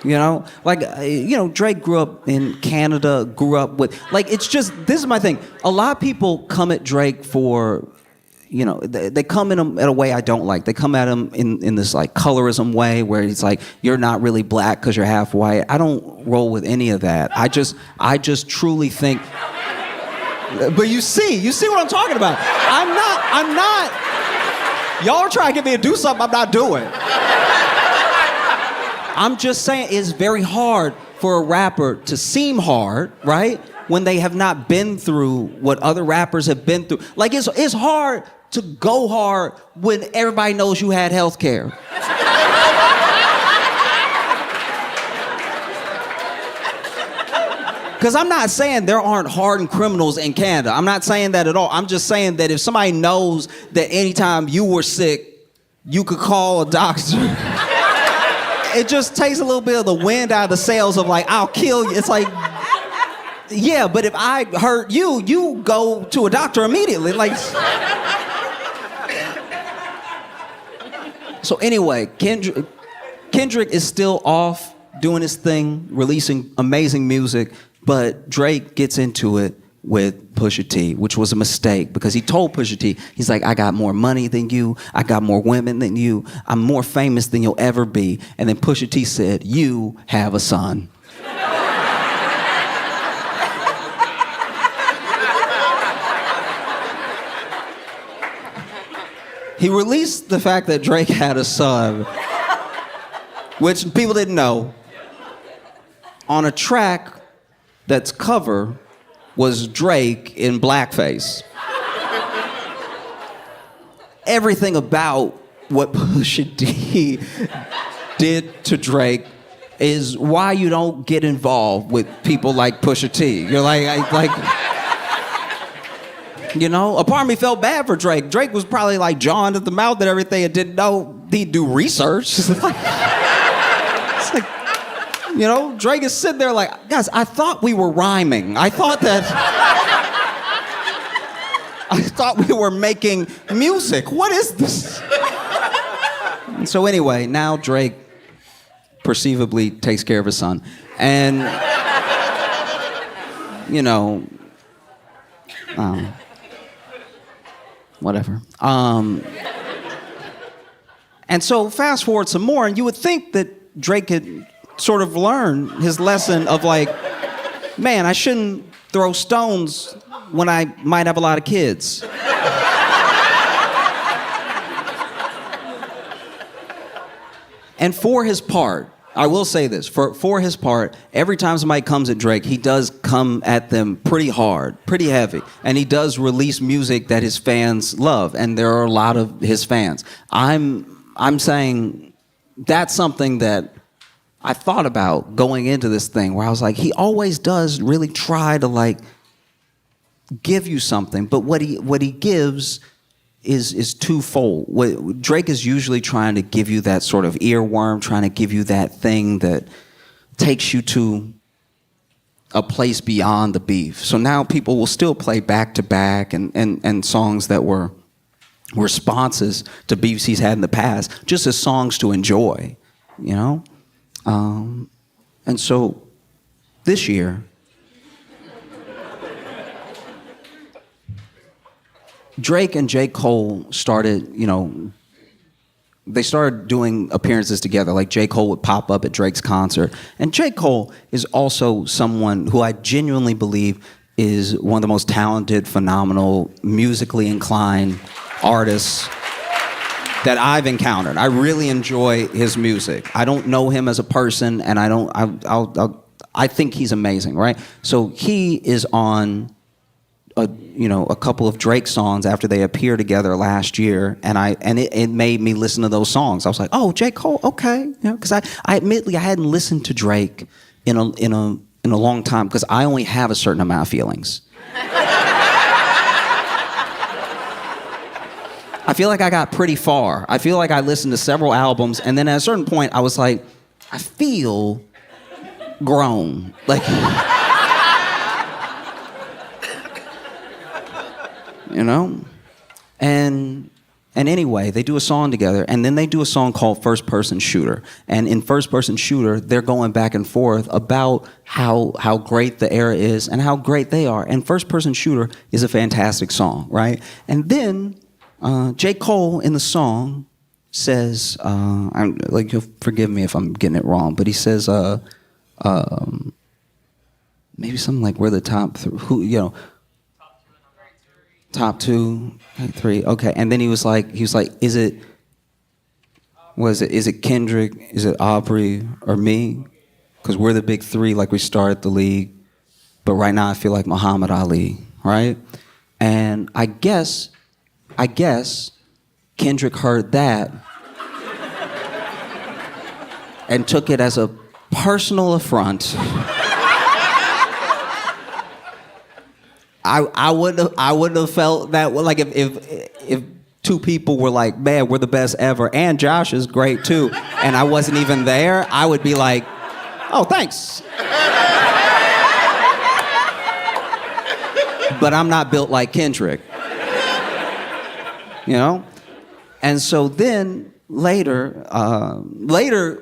You know, like, you know, Drake grew up in Canada, grew up with, like, it's just, this is my thing. A lot of people come at Drake for, you know, they come in a way I don't like. They come at him in this like colorism way where it's like, you're not really black because you're half white. I don't roll with any of that. I just truly think, but you see what I'm talking about. I'm not, y'all are trying to get me to do something I'm not doing. I'm just saying it's very hard for a rapper to seem hard, right? When they have not been through what other rappers have been through. Like it's hard to go hard when everybody knows you had health care. Because I'm not saying there aren't hardened criminals in Canada. I'm not saying that at all. I'm just saying that if somebody knows that anytime you were sick, you could call a doctor, it just takes a little bit of the wind out of the sails of like, I'll kill you. It's like, yeah, but if I hurt you, you go to a doctor immediately. Like, so anyway, Kendrick is still off doing his thing, releasing amazing music. But Drake gets into it with Pusha T, which was a mistake because he told Pusha T, he's like, I got more money than you, I got more women than you, I'm more famous than you'll ever be. And then Pusha T said, you have a son. He released the fact that Drake had a son, which people didn't know, on a track that's cover was Drake in blackface. Everything about what Pusha T did to Drake is why you don't get involved with people like Pusha T. You're like, you know, a part of me felt bad for Drake. Drake was probably like John at the mouth and everything and didn't know he'd do research. It's like, you know, Drake is sitting there like, guys, I thought we were rhyming. I thought we were making music. What is this? And so anyway, now Drake perceivably takes care of his son. And, you know, whatever. And so fast forward some more, and you would think that Drake could sort of learn his lesson of like, man, I shouldn't throw stones when I might have a lot of kids. And for his part, I will say this, for his part, every time somebody comes at Drake, he does come at them pretty hard, pretty heavy. And he does release music that his fans love, and there are a lot of his fans. I'm saying that's something that I thought about going into this thing where I was like, he always does really try to like give you something, but what he gives is twofold. Drake is usually trying to give you that sort of earworm, trying to give you that thing that takes you to a place beyond the beef. So now people will still play back to back and songs that were responses to beefs he's had in the past, just as songs to enjoy, you know? And so this year, Drake and J. Cole started, you know, they started doing appearances together. Like J. Cole would pop up at Drake's concert. And J. Cole is also someone who I genuinely believe is one of the most talented, phenomenal, musically inclined artists that I've encountered. I really enjoy his music. I don't know him as a person, and I think he's amazing, right? So he is on a couple of Drake songs after they appeared together last year, and it made me listen to those songs. I was like, oh, J. Cole, okay, you know, because I admittedly I hadn't listened to Drake in a long time because I only have a certain amount of feelings. I feel like I got pretty far. I feel like I listened to several albums, and then at a certain point, I was like, I feel grown. Like, you know? And anyway, they do a song together, and then they do a song called First Person Shooter. And in First Person Shooter, they're going back and forth about how great the era is and how great they are. And First Person Shooter is a fantastic song, right? And then J. Cole in the song says, you'll forgive me if I'm getting it wrong, but he says, maybe something like we're the top top two, three, okay. And then he was like, is it Is it Kendrick, is it Aubrey, or me? Because we're the big three, like we started the league. But right now I feel like Muhammad Ali, right? And I guess Kendrick heard that and took it as a personal affront. I wouldn't have felt that. Like if two people were like, man, we're the best ever, and Josh is great too, and I wasn't even there, I would be like, oh, thanks. But I'm not built like Kendrick, you know? And so then later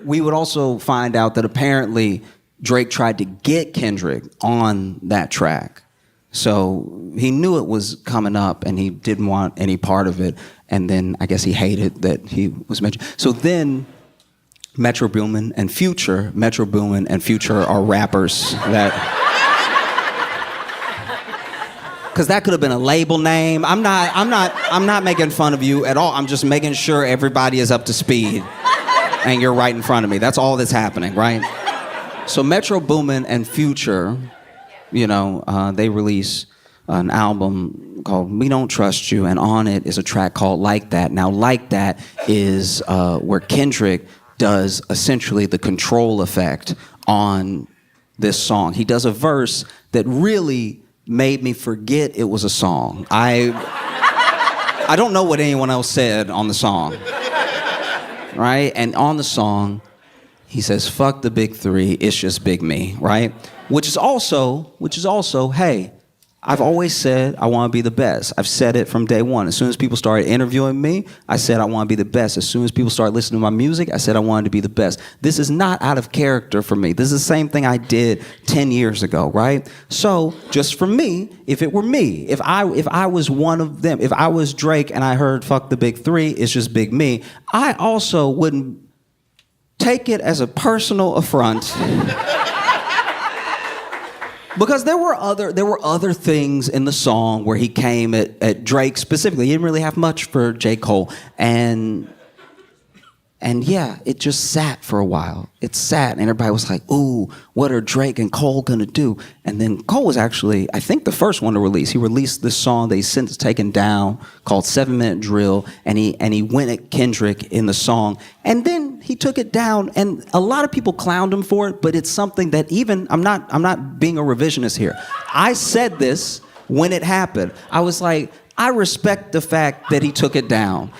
we would also find out that apparently Drake tried to get Kendrick on that track. So he knew it was coming up and he didn't want any part of it. And then I guess he hated that he was mentioned. So then Metro Boomin and Future are rappers that... Because that could have been a label name. I'm not making fun of you at all. I'm just making sure everybody is up to speed and you're right in front of me. That's all that's happening, right? So Metro Boomin and Future, you know, they release an album called We Don't Trust You, and on it is a track called Like That. Now, Like That is where Kendrick does essentially the control effect on this song. He does a verse that really made me forget it was a song. I don't know what anyone else said on the song, right? And on the song, he says, fuck the big three, it's just big me, right? Which is also, hey, I've always said I want to be the best. I've said it from day one. As soon as people started interviewing me, I said I want to be the best. As soon as people started listening to my music, I said I wanted to be the best. This is not out of character for me. This is the same thing I did 10 years ago, right? So just for me, if it were me, if I was one of them, if I was Drake and I heard fuck the big three, it's just big me, I also wouldn't take it as a personal affront. Because there were other things in the song where he came at Drake specifically. He didn't really have much for J. Cole. And yeah, it just sat for a while. It sat, and everybody was like, ooh, what are Drake and Cole gonna do? And then Cole was actually, I think, the first one to release. He released this song that he's since taken down called 7 Minute Drill, and he went at Kendrick in the song. And then he took it down, and a lot of people clowned him for it, but it's something that even, I'm not being a revisionist here. I said this when it happened. I was like, I respect the fact that he took it down.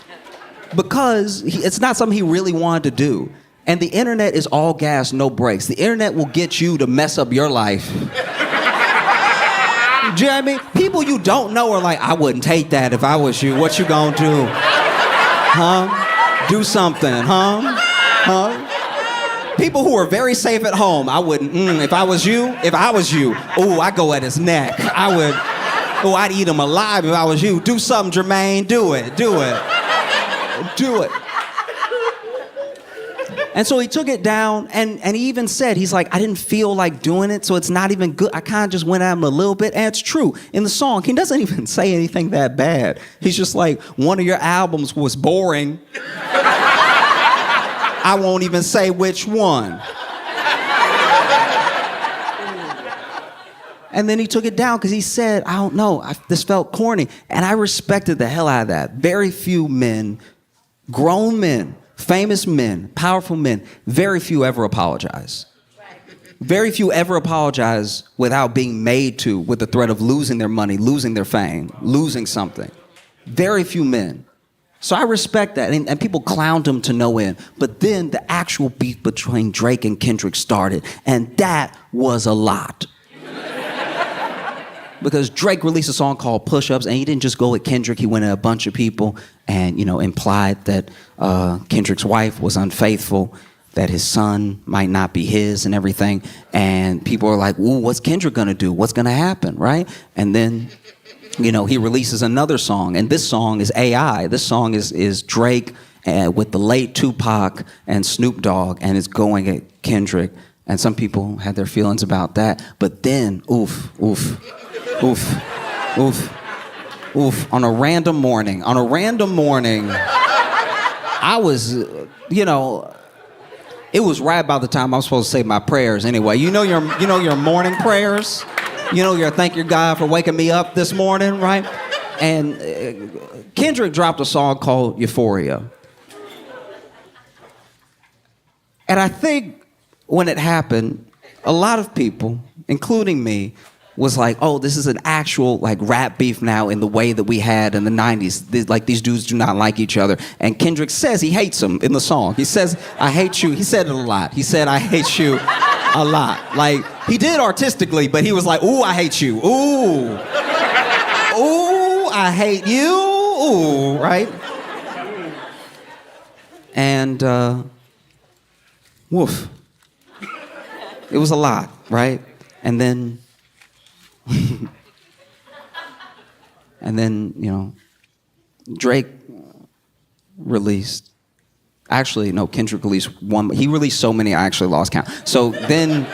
Because it's not something he really wanted to do. And the internet is all gas, no brakes. The internet will get you to mess up your life. Do you know what I mean? People you don't know are like, I wouldn't take that if I was you. What you gonna do? Huh? Do something, huh? Huh? People who are very safe at home, I wouldn't, if I was you, ooh, I'd go at his neck. I'd eat him alive if I was you. Do something, Jermaine, do it. Do it. And so he took it down, and he even said, he's like, I didn't feel like doing it, so it's not even good. I kind of just went at him a little bit, and it's true. In the song, he doesn't even say anything that bad. He's just like, one of your albums was boring. I won't even say which one. And then he took it down because he said, I don't know, this felt corny. And I respected the hell out of that. Very few men, grown men, famous men, powerful men, very few ever apologize. Very few ever apologize without being made to, with the threat of losing their money, losing their fame, losing something. Very few men. So I respect that, and people clowned him to no end. But then the actual beef between Drake and Kendrick started, and that was a lot. Because Drake released a song called Push Ups, and he didn't just go at Kendrick, he went at a bunch of people and, implied that Kendrick's wife was unfaithful, that his son might not be his and everything. And people are like, ooh, what's Kendrick gonna do? What's gonna happen, right? And then, he releases another song, and this song is AI. This song is Drake with the late Tupac and Snoop Dogg, and it's going at Kendrick. And some people had their feelings about that. But then, oof. On a random morning, I was, it was right about the time I was supposed to say my prayers anyway. You know your morning prayers? You know your thank your God for waking me up this morning, right? And Kendrick dropped a song called Euphoria. And I think when it happened, a lot of people, including me, was like, oh, this is an actual like rap beef now in the way that we had in the 90s. These dudes do not like each other. And Kendrick says he hates them in the song. He says, I hate you. He said it a lot. He said, I hate you a lot. Like, he did artistically, but he was like, ooh, I hate you. Ooh. Ooh, I hate you. Ooh, right? And, woof. It was a lot, right? And then, Drake released. Actually, no, Kendrick released one. He released so many, I actually lost count. So then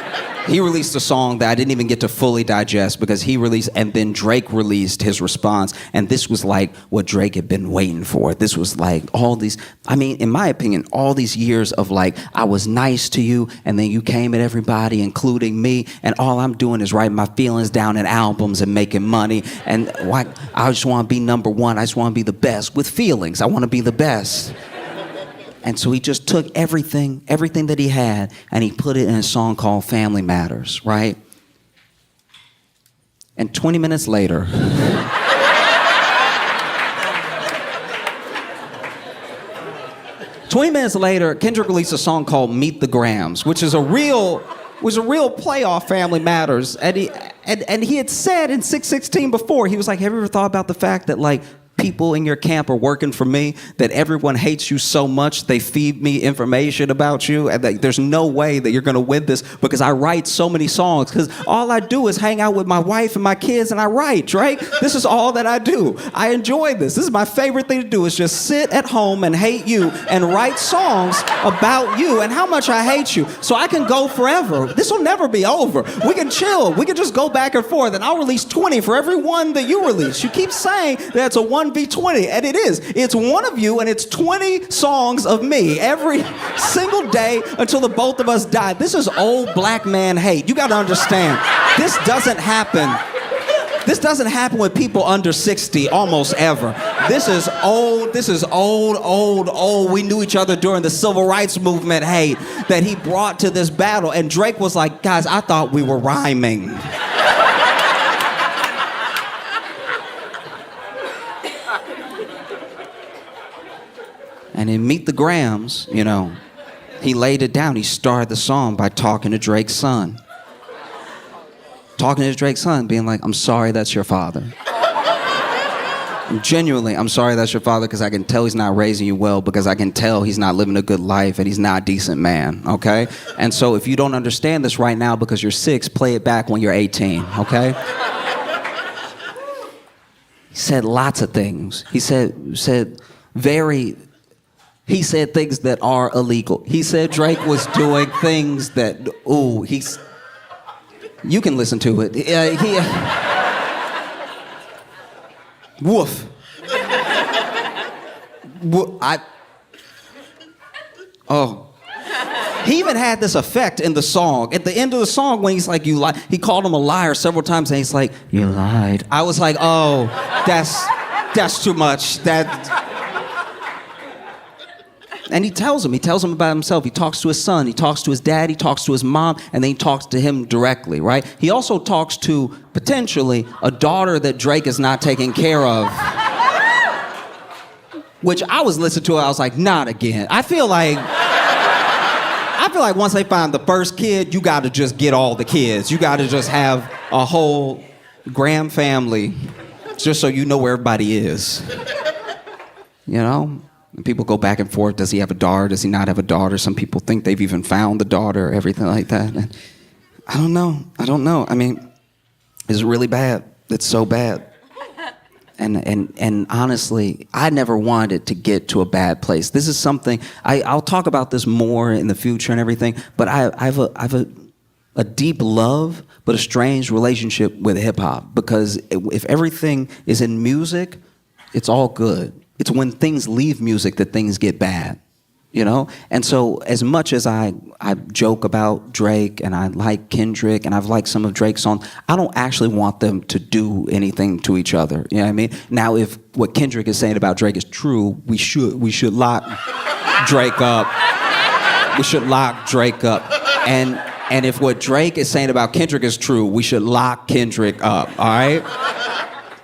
he released a song that I didn't even get to fully digest because he released, and then Drake released his response. And this was like what Drake had been waiting for. This was like all these, I mean, in my opinion, all these years of like, I was nice to you, and then you came at everybody, including me, and all I'm doing is writing my feelings down in albums and making money. And I just want to be number one. I just want to be the best with feelings. I want to be the best. And so he just took everything that he had, and he put it in a song called Family Matters, right? And 20 minutes later, Kendrick released a song called Meet the Grams, which was a real play off Family Matters. And he had said in 616 before, he was like, have you ever thought about the fact that like people in your camp are working for me, that everyone hates you so much they feed me information about you, and that there's no way that you're going to win this because I write so many songs, because all I do is hang out with my wife and my kids and I write, right? This is all that I do. I enjoy this. This is my favorite thing to do, is just sit at home and hate you and write songs about you and how much I hate you, so I can go forever. This will never be over. We can chill. We can just go back and forth, and I'll release 20 for every one that you release. You keep saying that it's a 1v20, and it is. It's one of you, and it's 20 songs of me every single day until the both of us die. This is old black man hate. You got to understand, this doesn't happen. This doesn't happen with people under 60 almost ever. This is old. We knew each other during the civil rights movement hate that he brought to this battle. And Drake was like, guys, I thought we were rhyming. And in Meet the Grams, he laid it down. He started the song by talking to Drake's son. Being like, I'm sorry that's your father. Genuinely, I'm sorry that's your father, because I can tell he's not raising you well, because I can tell he's not living a good life and he's not a decent man, okay? And so if you don't understand this right now because you're 6, play it back when you're 18, okay? He said lots of things. He said things that are illegal. He said Drake was doing things that, you can listen to it. Woof. He even had this effect in the song. At the end of the song, when he's like, you lied, he called him a liar several times, and he's like, you lied. I was like, oh, that's too much. And he tells him about himself. He talks to his son, he talks to his dad, he talks to his mom, and then he talks to him directly, right? He also talks to, potentially, a daughter that Drake is not taking care of. Which I was listening to it, I was like, not again. I feel like once they find the first kid, you gotta just get all the kids. You gotta just have a whole Graham family, just so you know where everybody is. And people go back and forth. Does he have a daughter? Does he not have a daughter? Some people think they've even found the daughter, everything like that. And I don't know. I mean, it's really bad. It's so bad. And honestly, I never wanted it to get to a bad place. This is something, I'll talk about this more in the future and everything, but I have a deep love, but a strange relationship with hip hop, because if everything is in music, it's all good. it's when things leave music that things get bad, you know? And so as much as I joke about Drake and I like Kendrick and I've liked some of Drake's songs, I don't actually want them to do anything to each other. You know what I mean? Now, if what Kendrick is saying about Drake is true, we should lock Drake up. We should lock Drake up. And if what Drake is saying about Kendrick is true, we should lock Kendrick up, all right?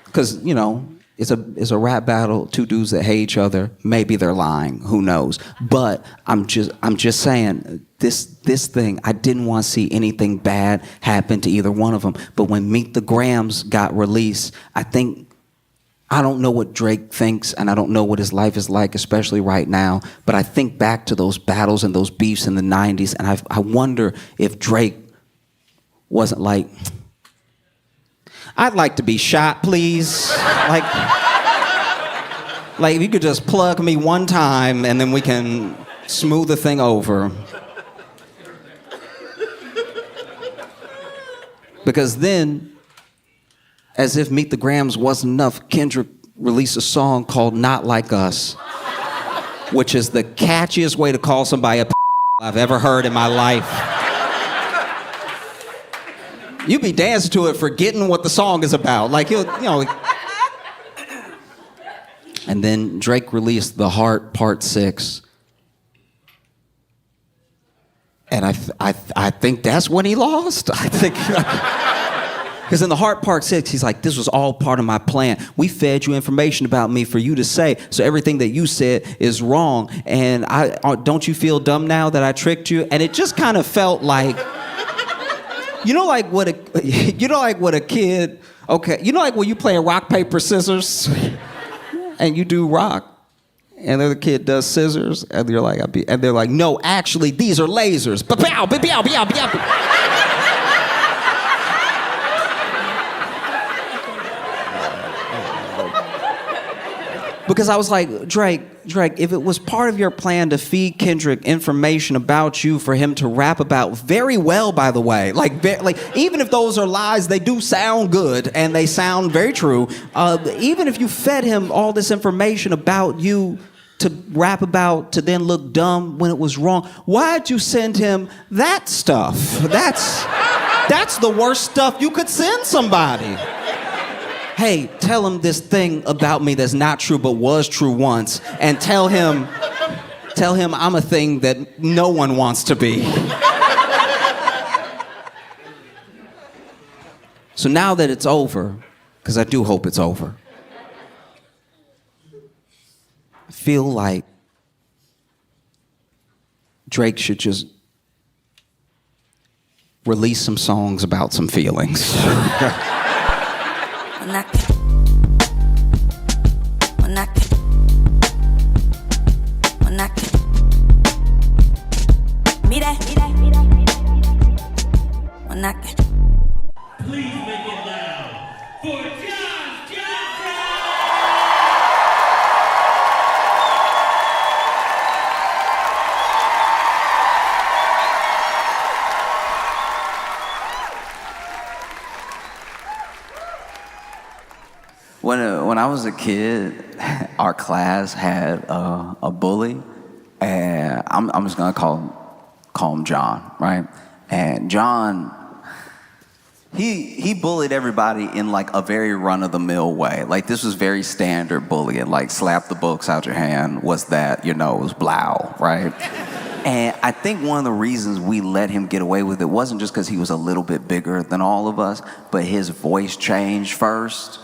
Because, you know, it's a rap battle, two dudes that hate each other. Maybe they're lying, who knows? But I'm just saying, this thing, I didn't want to see anything bad happen to either one of them. But when Meet the Grams got released, I don't know what Drake thinks, and I don't know what his life is like, especially right now. But I think back to those battles and those beefs in the 90s, and I wonder if Drake wasn't like, I'd like to be shot, please. Like if you could just plug me one time, and then we can smooth the thing over. Because then, as if Meet the Grams wasn't enough, Kendrick released a song called Not Like Us, which is the catchiest way to call somebody a I've ever heard in my life. You be dancing to it forgetting what the song is about. Like, you know. And then Drake released The Heart Part 6. And I think that's when he lost. I think... Because in The Heart Part 6, he's like, this was all part of my plan. We fed you information about me for you to say, so everything that you said is wrong. And don't you feel dumb now that I tricked you? And it just kind of felt like, you know like what a kid, okay, you know like when you play rock, paper, scissors, and you do rock, and the other kid does scissors, and they're like, no, actually, these are lasers. Ba-pow, ba-pow, ba-pow, ba-pow. Because I was like, Drake, if it was part of your plan to feed Kendrick information about you for him to rap about very well, by the way, like even if those are lies, they do sound good and they sound very true. Even if you fed him all this information about you to rap about to then look dumb when it was wrong, why'd you send him that stuff? That's the worst stuff you could send somebody. Hey, tell him this thing about me that's not true but was true once, and tell him I'm a thing that no one wants to be. So now that it's over, because I do hope it's over, I feel like Drake should just release some songs about some feelings. Please make it loud for John Johnson! When I was a kid, our class had a bully, and I'm just gonna call him John, right? And John, he bullied everybody in like a very run-of-the-mill way. Like this was very standard bullying. Like slap the books out your hand was that, it was blow, right? And I think one of the reasons we let him get away with it wasn't just because he was a little bit bigger than all of us, but his voice changed first.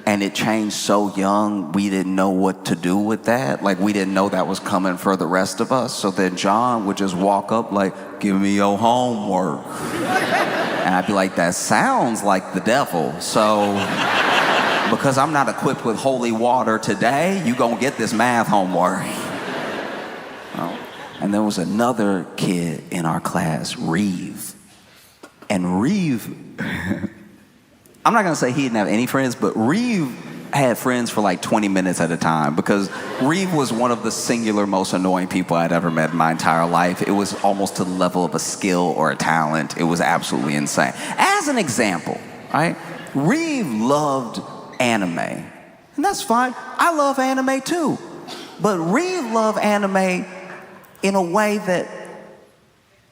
And it changed so young, we didn't know what to do with that. Like, we didn't know that was coming for the rest of us. So then John would just walk up like, give me your homework. And I'd be like, that sounds like the devil. So, because I'm not equipped with holy water today, you gonna get this math homework. And there was another kid in our class, Reeve. And Reeve... I'm not gonna say he didn't have any friends, but Reeve had friends for like 20 minutes at a time because Reeve was one of the singular most annoying people I'd ever met in my entire life. It was almost to the level of a skill or a talent. It was absolutely insane. As an example, right? Reeve loved anime. And that's fine. I love anime too. But Reeve loved anime in a way that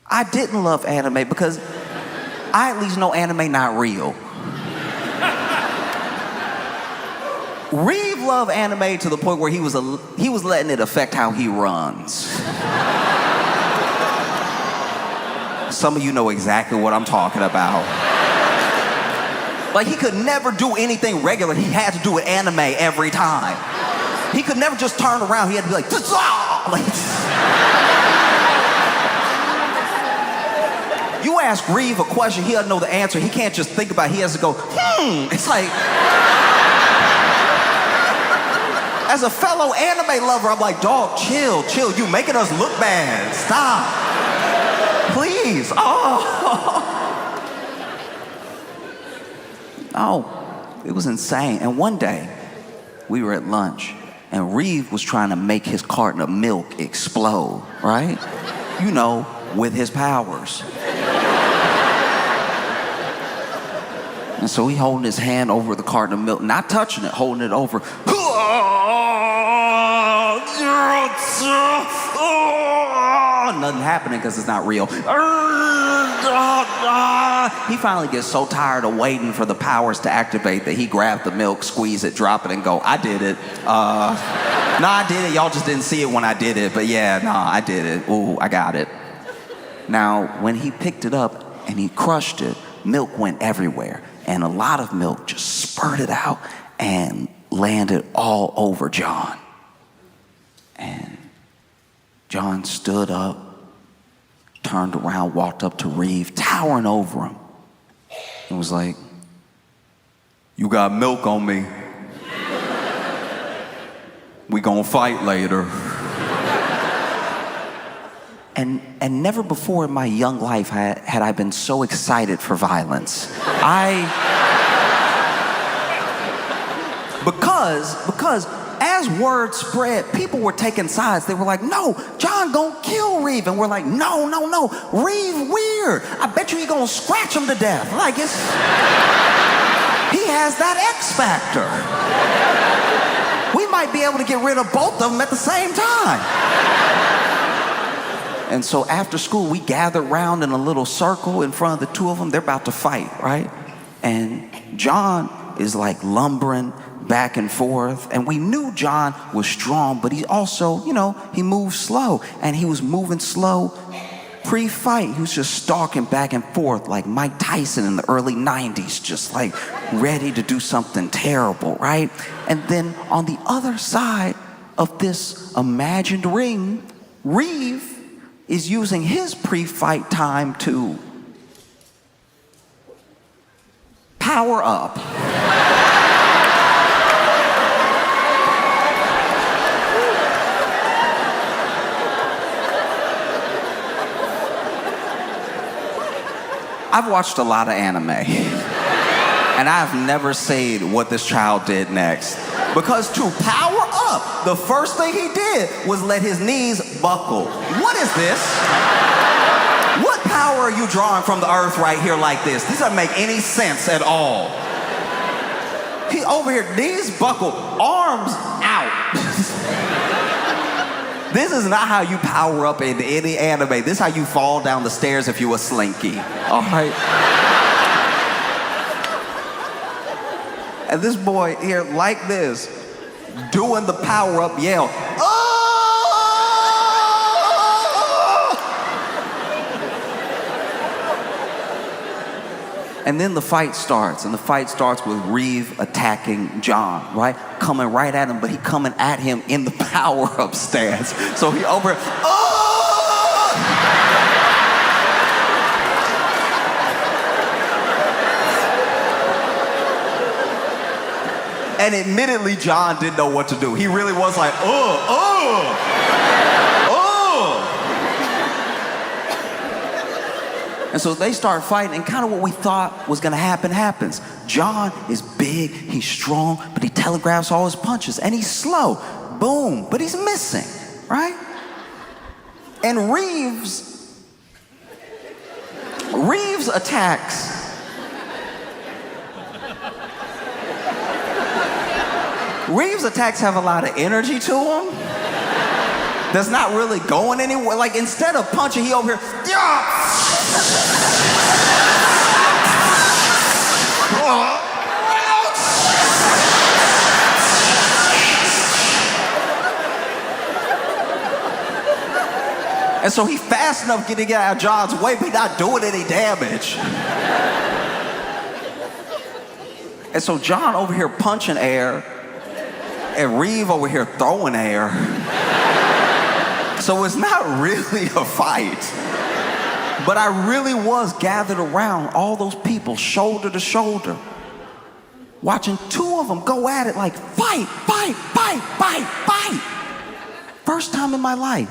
I didn't love anime because I at least know anime not real. Reeve loved anime to the point where he was letting it affect how he runs. Some of you know exactly what I'm talking about. Like, he could never do anything regular. He had to do it anime every time. He could never just turn around. He had to be like, you ask Reeve a question, he doesn't know the answer. He can't just think about it. He has to go, It's like, as a fellow anime lover, I'm like, dog, chill. You making us look bad. Stop. Please. Oh, it was insane. And one day, we were at lunch, and Reeve was trying to make his carton of milk explode, right? You know, with his powers. And so he holding his hand over the carton of milk, not touching it, holding it over. Nothing happening because it's not real. He finally gets so tired of waiting for the powers to activate that he grabbed the milk, squeeze it, drop it, and go, I did it. No, I did it. Y'all just didn't see it when I did it. But yeah, no, I did it. Ooh, I got it. Now, when he picked it up and he crushed it, milk went everywhere. And a lot of milk just spurted out and landed all over John. And John stood up, turned around, walked up to Reeve, towering over him, and was like, you got milk on me. We gonna fight later. And never before in my young life had I been so excited for violence. Because as word spread, people were taking sides. They were like, no, John gonna kill Reeve. And we're like, no, Reeve weird. I bet you he gonna scratch him to death. Like, he has that X factor. We might be able to get rid of both of them at the same time. And so after school, we gathered around in a little circle in front of the two of them. They're about to fight, right? And John is like lumbering back and forth. And we knew John was strong, but he also, he moved slow. And he was moving slow pre-fight. He was just stalking back and forth like Mike Tyson in the early 90s, just like ready to do something terrible, right? And then on the other side of this imagined ring, Reeve is using his pre-fight time to power up. I've watched a lot of anime, and I've never seen what this child did next. Because to power up, the first thing he did was let his knees buckle. What is this? What power are you drawing from the earth right here like this? This doesn't make any sense at all. He over here, knees buckle, arms out. This is not how you power up in any anime. This is how you fall down the stairs if you a slinky. All right? And this boy here, like this, doing the power up yell. Oh! And then the fight starts, and the fight starts with Reeve attacking John, right? Coming right at him, but he coming at him in the power-up stance. So he over, oh! And admittedly, John didn't know what to do. He really was like, oh. And so they start fighting, and kind of what we thought was gonna happen happens. John is big, he's strong, but he telegraphs all his punches, and he's slow. Boom, but he's missing, right? And Reeves attacks. Reeves' attacks have a lot of energy to them. That's not really going anywhere. Like, instead of punching, he over here, and so he fast enough getting out of John's way, but not doing any damage. And so John over here punching air, and Reeve over here throwing air. So it's not really a fight. But I really was gathered around all those people, shoulder to shoulder, watching two of them go at it like, fight, fight, fight, fight, fight. First time in my life.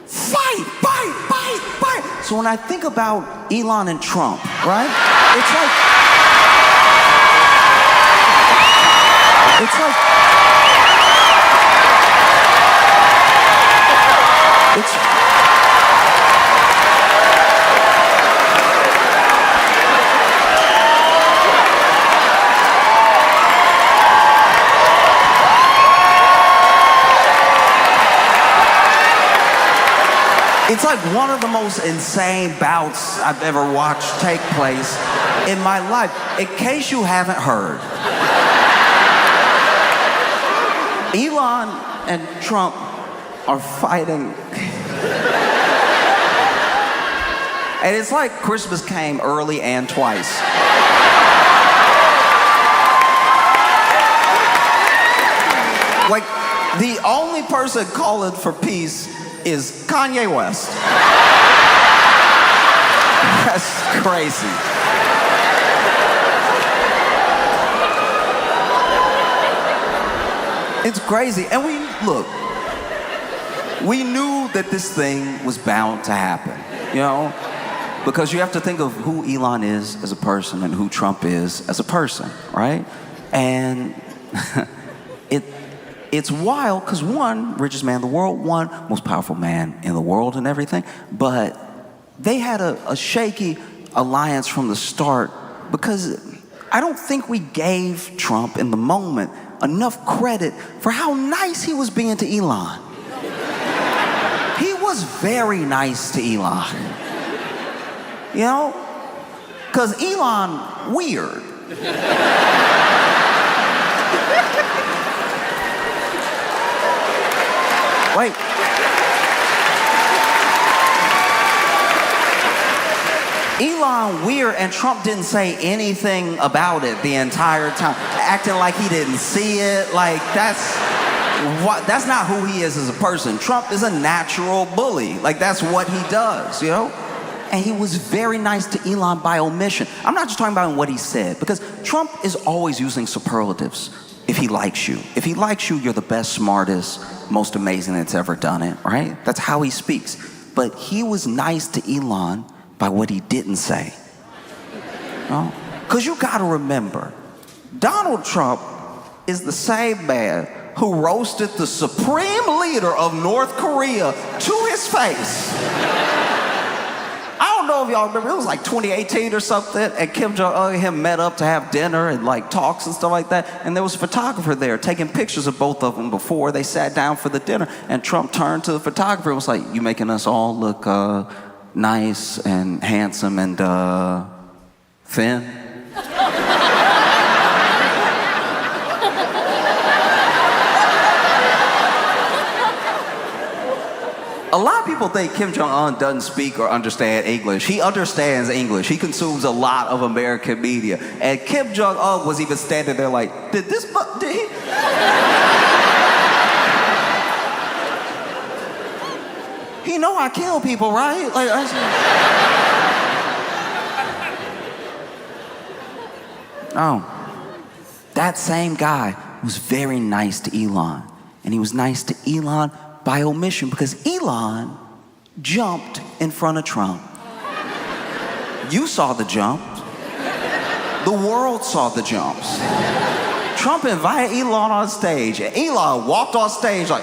Fight, fight, fight, fight. So when I think about Elon and Trump, right? It's like one of the most insane bouts I've ever watched take place in my life. In case you haven't heard, Elon and Trump are fighting. And it's like Christmas came early and twice. Like, the only person calling for peace is Kanye West. That's crazy. It's crazy. And we knew that this thing was bound to happen, you know? Because you have to think of who Elon is as a person and who Trump is as a person, right? And it's wild because one, richest man in the world, one, most powerful man in the world and everything, but they had a shaky alliance from the start because I don't think we gave Trump in the moment enough credit for how nice he was being to Elon. He was very nice to Elon. You know? Because Elon, weird. Wait. Elon weird, and Trump didn't say anything about it the entire time, acting like he didn't see it. Like, that's not who he is as a person. Trump is a natural bully. Like, that's what he does, you know? And he was very nice to Elon by omission. I'm not just talking about what he said, because Trump is always using superlatives if he likes you. If he likes you, you're the best, smartest, most amazing that's ever done it, right? That's how he speaks. But he was nice to Elon by what he didn't say. Because you gotta remember, Donald Trump is the same man who roasted the supreme leader of North Korea to his face. I don't know if y'all remember, it was like 2018 or something, and Kim Jong-un and him met up to have dinner and like talks and stuff like that, and there was a photographer there taking pictures of both of them before they sat down for the dinner, and Trump turned to the photographer and was like, "You making us all look nice and handsome and thin?" A lot of people think Kim Jong-un doesn't speak or understand English. He understands English. He consumes a lot of American media. And Kim Jong-un was even standing there like, did he? He know I kill people, right? Like, that same guy was very nice to Elon. And he was nice to Elon by omission because Elon jumped in front of Trump. You saw the jump. The world saw the jumps. Trump invited Elon on stage, and Elon walked on stage like,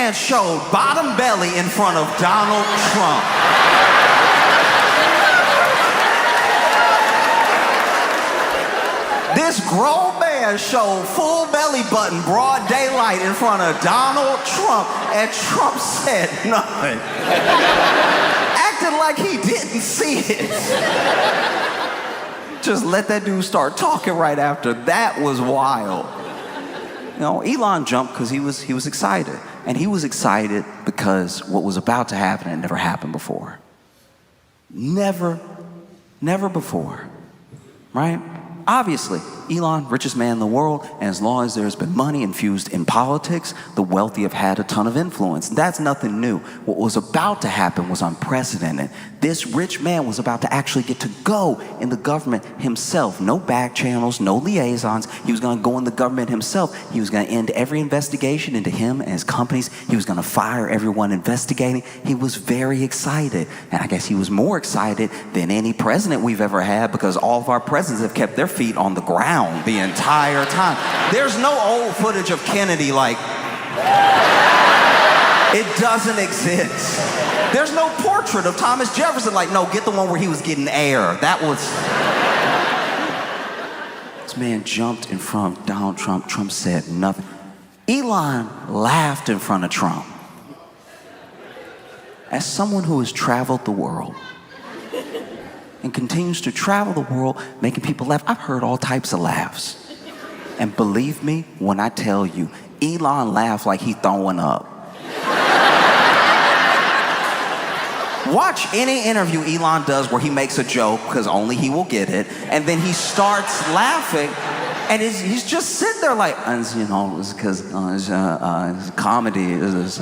man showed bottom belly in front of Donald Trump. This grown man showed full belly button, broad daylight in front of Donald Trump, and Trump said nothing. Acted like he didn't see it. Just let that dude start talking right after. That was wild. You know, Elon jumped because he was excited. And he was excited because what was about to happen had never happened before. Never before, right? Obviously, Elon, richest man in the world, and as long as there's been money infused in politics, the wealthy have had a ton of influence. That's nothing new. What was about to happen was unprecedented. This rich man was about to actually get to go in the government himself. No back channels, no liaisons. He was going to go in the government himself. He was going to end every investigation into him and his companies. He was going to fire everyone investigating. He was very excited. And I guess he was more excited than any president we've ever had, because all of our presidents have kept their feet on the ground the entire time. There's no old footage of Kennedy like, it doesn't exist. There's no portrait of Thomas Jefferson like, no, get the one where he was getting air. That was... This man jumped in front of Donald Trump. Trump said nothing. Elon laughed in front of Trump. As someone who has traveled the world and continues to travel the world making people laugh, I've heard all types of laughs. And believe me when I tell you, Elon laughed like he throwing up. Watch any interview Elon does where he makes a joke, because only he will get it, and then he starts laughing, and he's just sitting there like, you know, it's because it's comedy. It's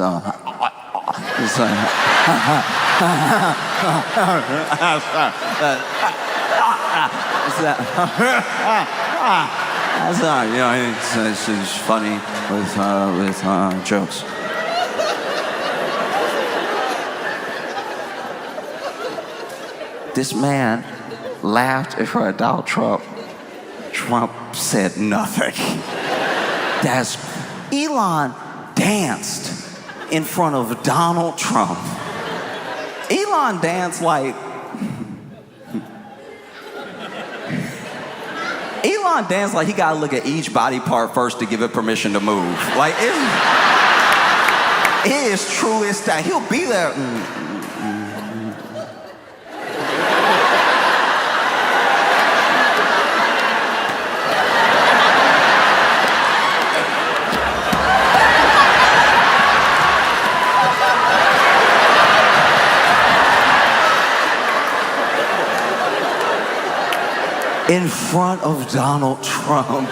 funny with jokes. This man laughed in front of Donald Trump. Trump said nothing. Elon danced in front of Donald Trump. Elon danced like... Elon danced like he gotta look at each body part first to give it permission to move. Like, it is truest that he'll be there. In front of Donald Trump.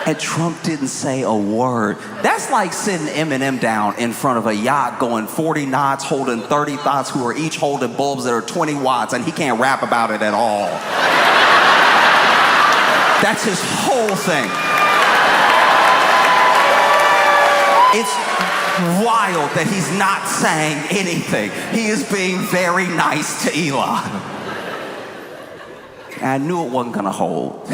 And Trump didn't say a word. That's like sitting Eminem down in front of a yacht going 40 knots, holding 30 thoughts who are each holding bulbs that are 20 watts, and he can't rap about it at all. That's his whole thing. It's wild that he's not saying anything. He is being very nice to Elon. I knew it wasn't gonna hold.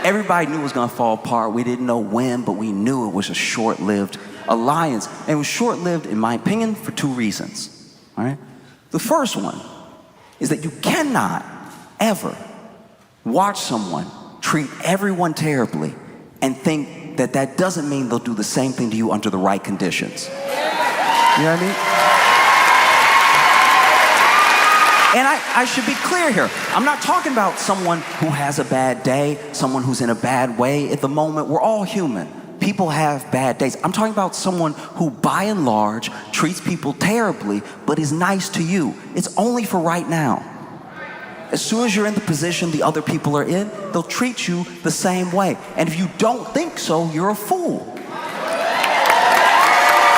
Everybody knew it was gonna fall apart. We didn't know when, but we knew it was a short-lived alliance. And it was short-lived, in my opinion, for two reasons. All right? The first one is that you cannot ever watch someone treat everyone terribly and think that that doesn't mean they'll do the same thing to you under the right conditions. You know what I mean? And I should be clear here. I'm not talking about someone who has a bad day, someone who's in a bad way at the moment. We're all human. People have bad days. I'm talking about someone who, by and large, treats people terribly, but is nice to you. It's only for right now. As soon as you're in the position the other people are in, they'll treat you the same way. And if you don't think so, you're a fool.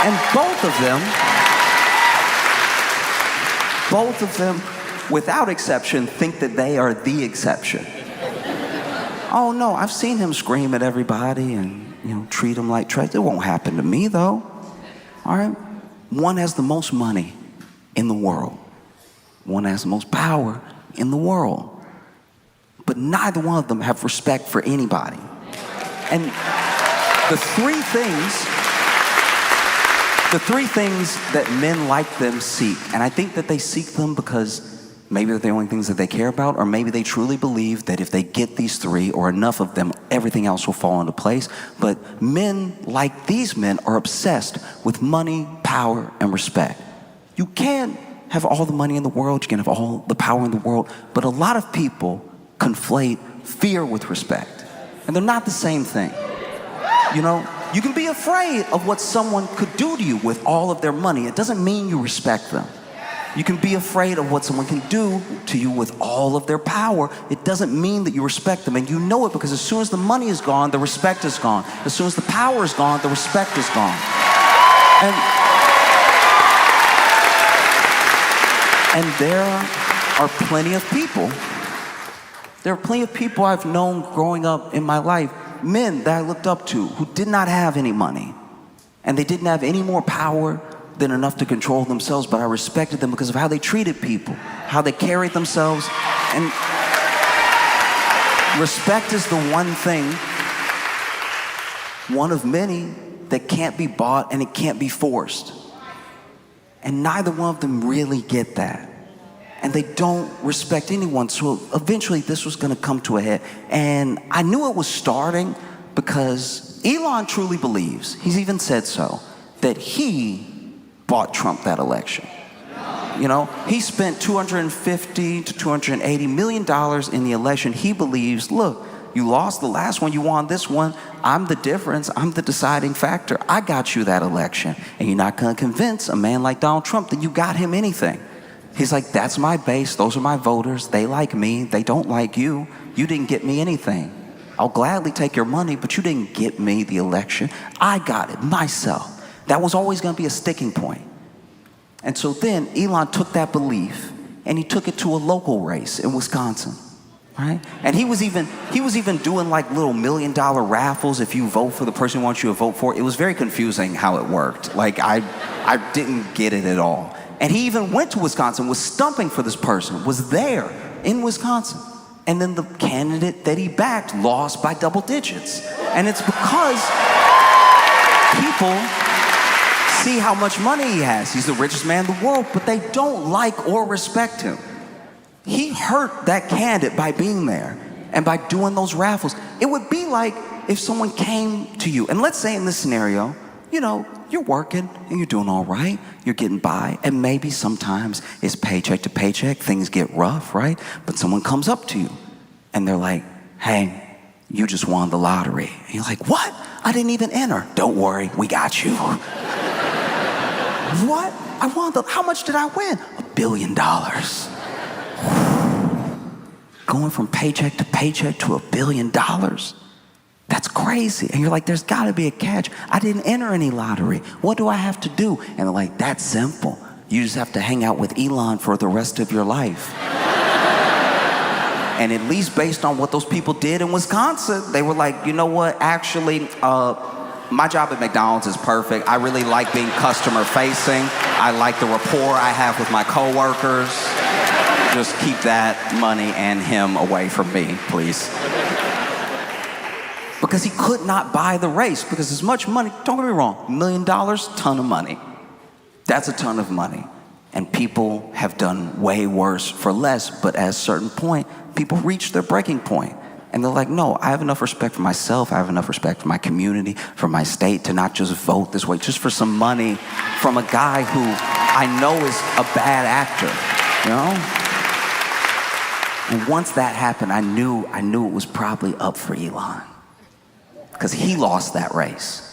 And both of them, without exception, think that they are the exception. Oh no, I've seen him scream at everybody and, you know, treat them like trash. It won't happen to me though. All right? One has the most money in the world. One has the most power in the world. But neither one of them have respect for anybody. And the three things The three things that men like them seek, and I think that they seek them because maybe they're the only things that they care about, or maybe they truly believe that if they get these three or enough of them, everything else will fall into place. But men like these men are obsessed with money, power, and respect. You can't have all the money in the world, you can have all the power in the world, but a lot of people conflate fear with respect. And they're not the same thing. You know, you can be afraid of what someone could do to you with all of their money. It doesn't mean you respect them. You can be afraid of what someone can do to you with all of their power. It doesn't mean that you respect them. And you know it because as soon as the money is gone, the respect is gone. As soon as the power is gone, the respect is gone. And there are plenty of people. There are plenty of people I've known growing up in my life, men that I looked up to who did not have any money. And they didn't have any more power than enough to control themselves, but I respected them because of how they treated people, how they carried themselves. And respect is the one thing, one of many, that can't be bought and it can't be forced. And neither one of them really get that. And they don't respect anyone. So eventually this was gonna come to a head. And I knew it was starting because Elon truly believes, he's even said so, that he bought Trump that election. You know, he spent $250 to $280 million in the election. He believes, look, you lost the last one, you won this one. I'm the difference, I'm the deciding factor. I got you that election. And you're not gonna convince a man like Donald Trump that you got him anything. He's like, that's my base, those are my voters, they like me, they don't like you. You didn't get me anything. I'll gladly take your money, but you didn't get me the election. I got it myself. That was always gonna be a sticking point. And so then Elon took that belief and he took it to a local race in Wisconsin, right? And he was even doing like little $1 million raffles if you vote for the person who wants you to vote for. It was very confusing how it worked. Like I didn't get it at all. And he even went to Wisconsin, was stumping for this person, was there in Wisconsin. And then the candidate that he backed lost by double digits. And it's because people see how much money he has. He's the richest man in the world, but they don't like or respect him. He hurt that candidate by being there and by doing those raffles. It would be like if someone came to you, and let's say in this scenario, you know, you're working and you're doing all right, you're getting by, and maybe sometimes it's paycheck to paycheck, things get rough, right? But someone comes up to you and they're like, hey, you just won the lottery. And you're like, what? I didn't even enter. Don't worry, we got you. What? I won how much did I win? $1 billion. Going from paycheck to paycheck to $1 billion. That's crazy. And you're like, there's gotta be a catch. I didn't enter any lottery. What do I have to do? And they're like, that's simple. You just have to hang out with Elon for the rest of your life. And at least based on what those people did in Wisconsin, they were like, you know what, actually, my job at McDonald's is perfect. I really like being customer facing. I like the rapport I have with my coworkers. Just keep that money and him away from me, please. Because he could not buy the race, because as much money, don't get me wrong, $1 million, ton of money. That's a ton of money. And people have done way worse for less, but at a certain point, people reach their breaking point. And they're like, no, I have enough respect for myself, I have enough respect for my community, for my state, to not just vote this way, just for some money from a guy who I know is a bad actor, you know? And once that happened, I knew it was probably up for Elon. Because he lost that race.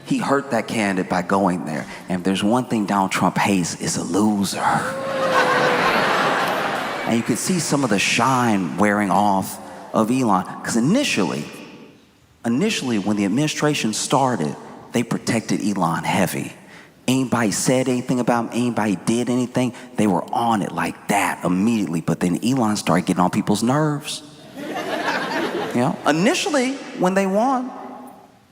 He hurt that candidate by going there. And if there's one thing Donald Trump hates, is a loser. And you could see some of the shine wearing off of Elon. Because initially, when the administration started, they protected Elon heavy. Anybody said anything about him, anybody did anything, they were on it like that immediately. But then Elon started getting on people's nerves. You know, initially, when they won,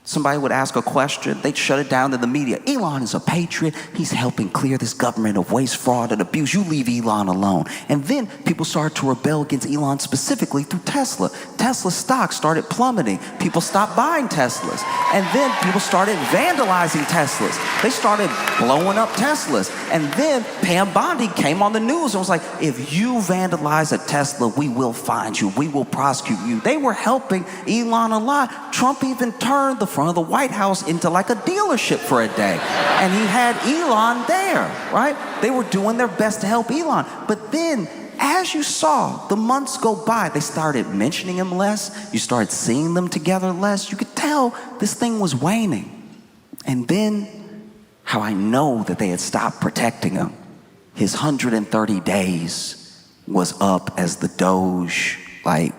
somebody would ask a question, they'd shut it down to the media. Elon is a patriot. He's helping clear this government of waste, fraud, and abuse. You leave Elon alone. And then people started to rebel against Elon specifically through Tesla. Tesla's stock started plummeting. People stopped buying Teslas. And then people started vandalizing Teslas. They started blowing up Teslas. And then Pam Bondi came on the news and was like, if you vandalize a Tesla, we will find you. We will prosecute you. They were helping Elon a lot. Trump even turned the front of the White House into like a dealership for a day. And he had Elon there, right? They were doing their best to help Elon. But then, as you saw the months go by, they started mentioning him less. You started seeing them together less. You could tell this thing was waning. And then, how I know that they had stopped protecting him, his 130 days was up as the Doge, like,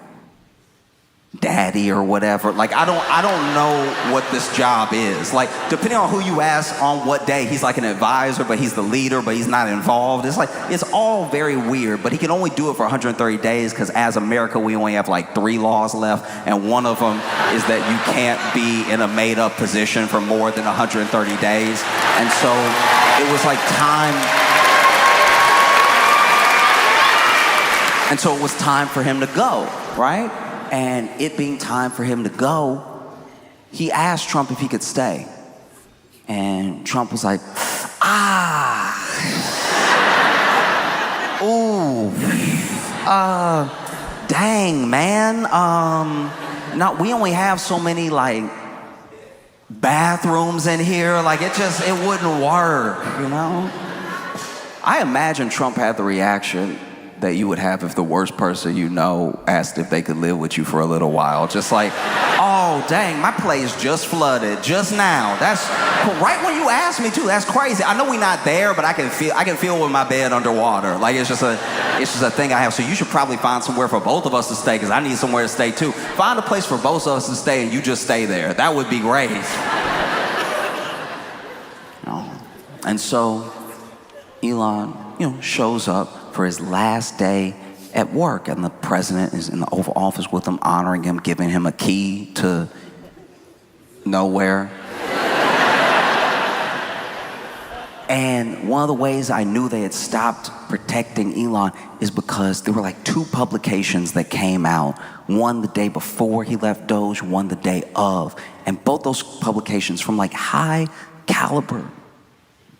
daddy or whatever. Like, I don't know what this job is. Like, depending on who you ask on what day, he's like an advisor, but he's the leader, but he's not involved. It's like, it's all very weird, but he can only do it for 130 days because as America, we only have like 3 laws left, and one of them is that you can't be in a made-up position for more than 130 days. And so it was like time. And so it was time for him to go, right? And it being time for him to go, he asked Trump if he could stay. And Trump was like, dang, man. No, we only have so many, like, bathrooms in here. Like, it wouldn't work, you know? I imagine Trump had the reaction that you would have if the worst person you know asked if they could live with you for a little while. Just like, oh, dang, my place just flooded just now. That's right when you asked me too. That's crazy. I know we're not there, but I can feel with my bed underwater. Like, it's just a thing I have. So you should probably find somewhere for both of us to stay, because I need somewhere to stay too. Find a place for both of us to stay and you just stay there. That would be great. And so Elon, shows up for his last day at work, and the president is in the Oval Office with him, honoring him, giving him a key to nowhere. And one of the ways I knew they had stopped protecting Elon is because there were like 2 publications that came out, one the day before he left Doge, one the day of, and both those publications from like high caliber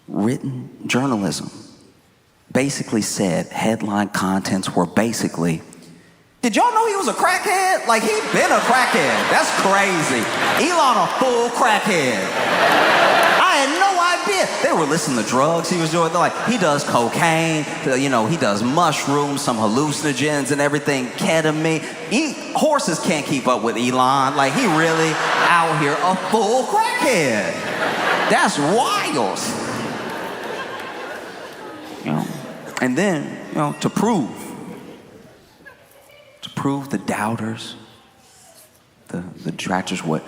written journalism basically said, headline contents were basically, did y'all know he was a crackhead? Like, he'd been a crackhead. That's crazy. Elon a full crackhead. I had no idea. They were listing the drugs he was doing. They're like, he does cocaine, he does mushrooms, some hallucinogens and everything, ketamine. Horses can't keep up with Elon. Like, he really out here a full crackhead. That's wild. And then, to prove the doubters, the detractors, what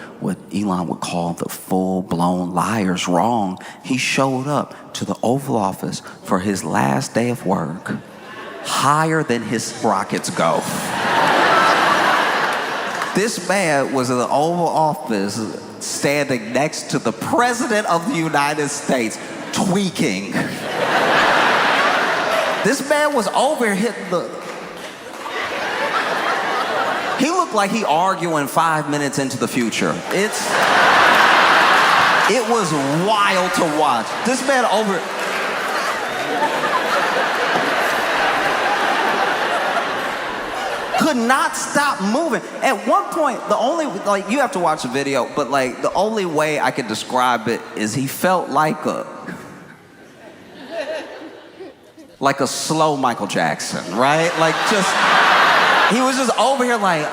Elon would call the full-blown liars wrong, he showed up to the Oval Office for his last day of work, higher than his rockets go. This man was in the Oval Office standing next to the President of the United States, tweaking. This man was over here hitting he looked like he arguing 5 minutes into the future. It was wild to watch. This man over... could not stop moving. At one point, the only, you have to watch the video, but the only way I could describe it is he felt like a slow Michael Jackson, right? He was just over here like,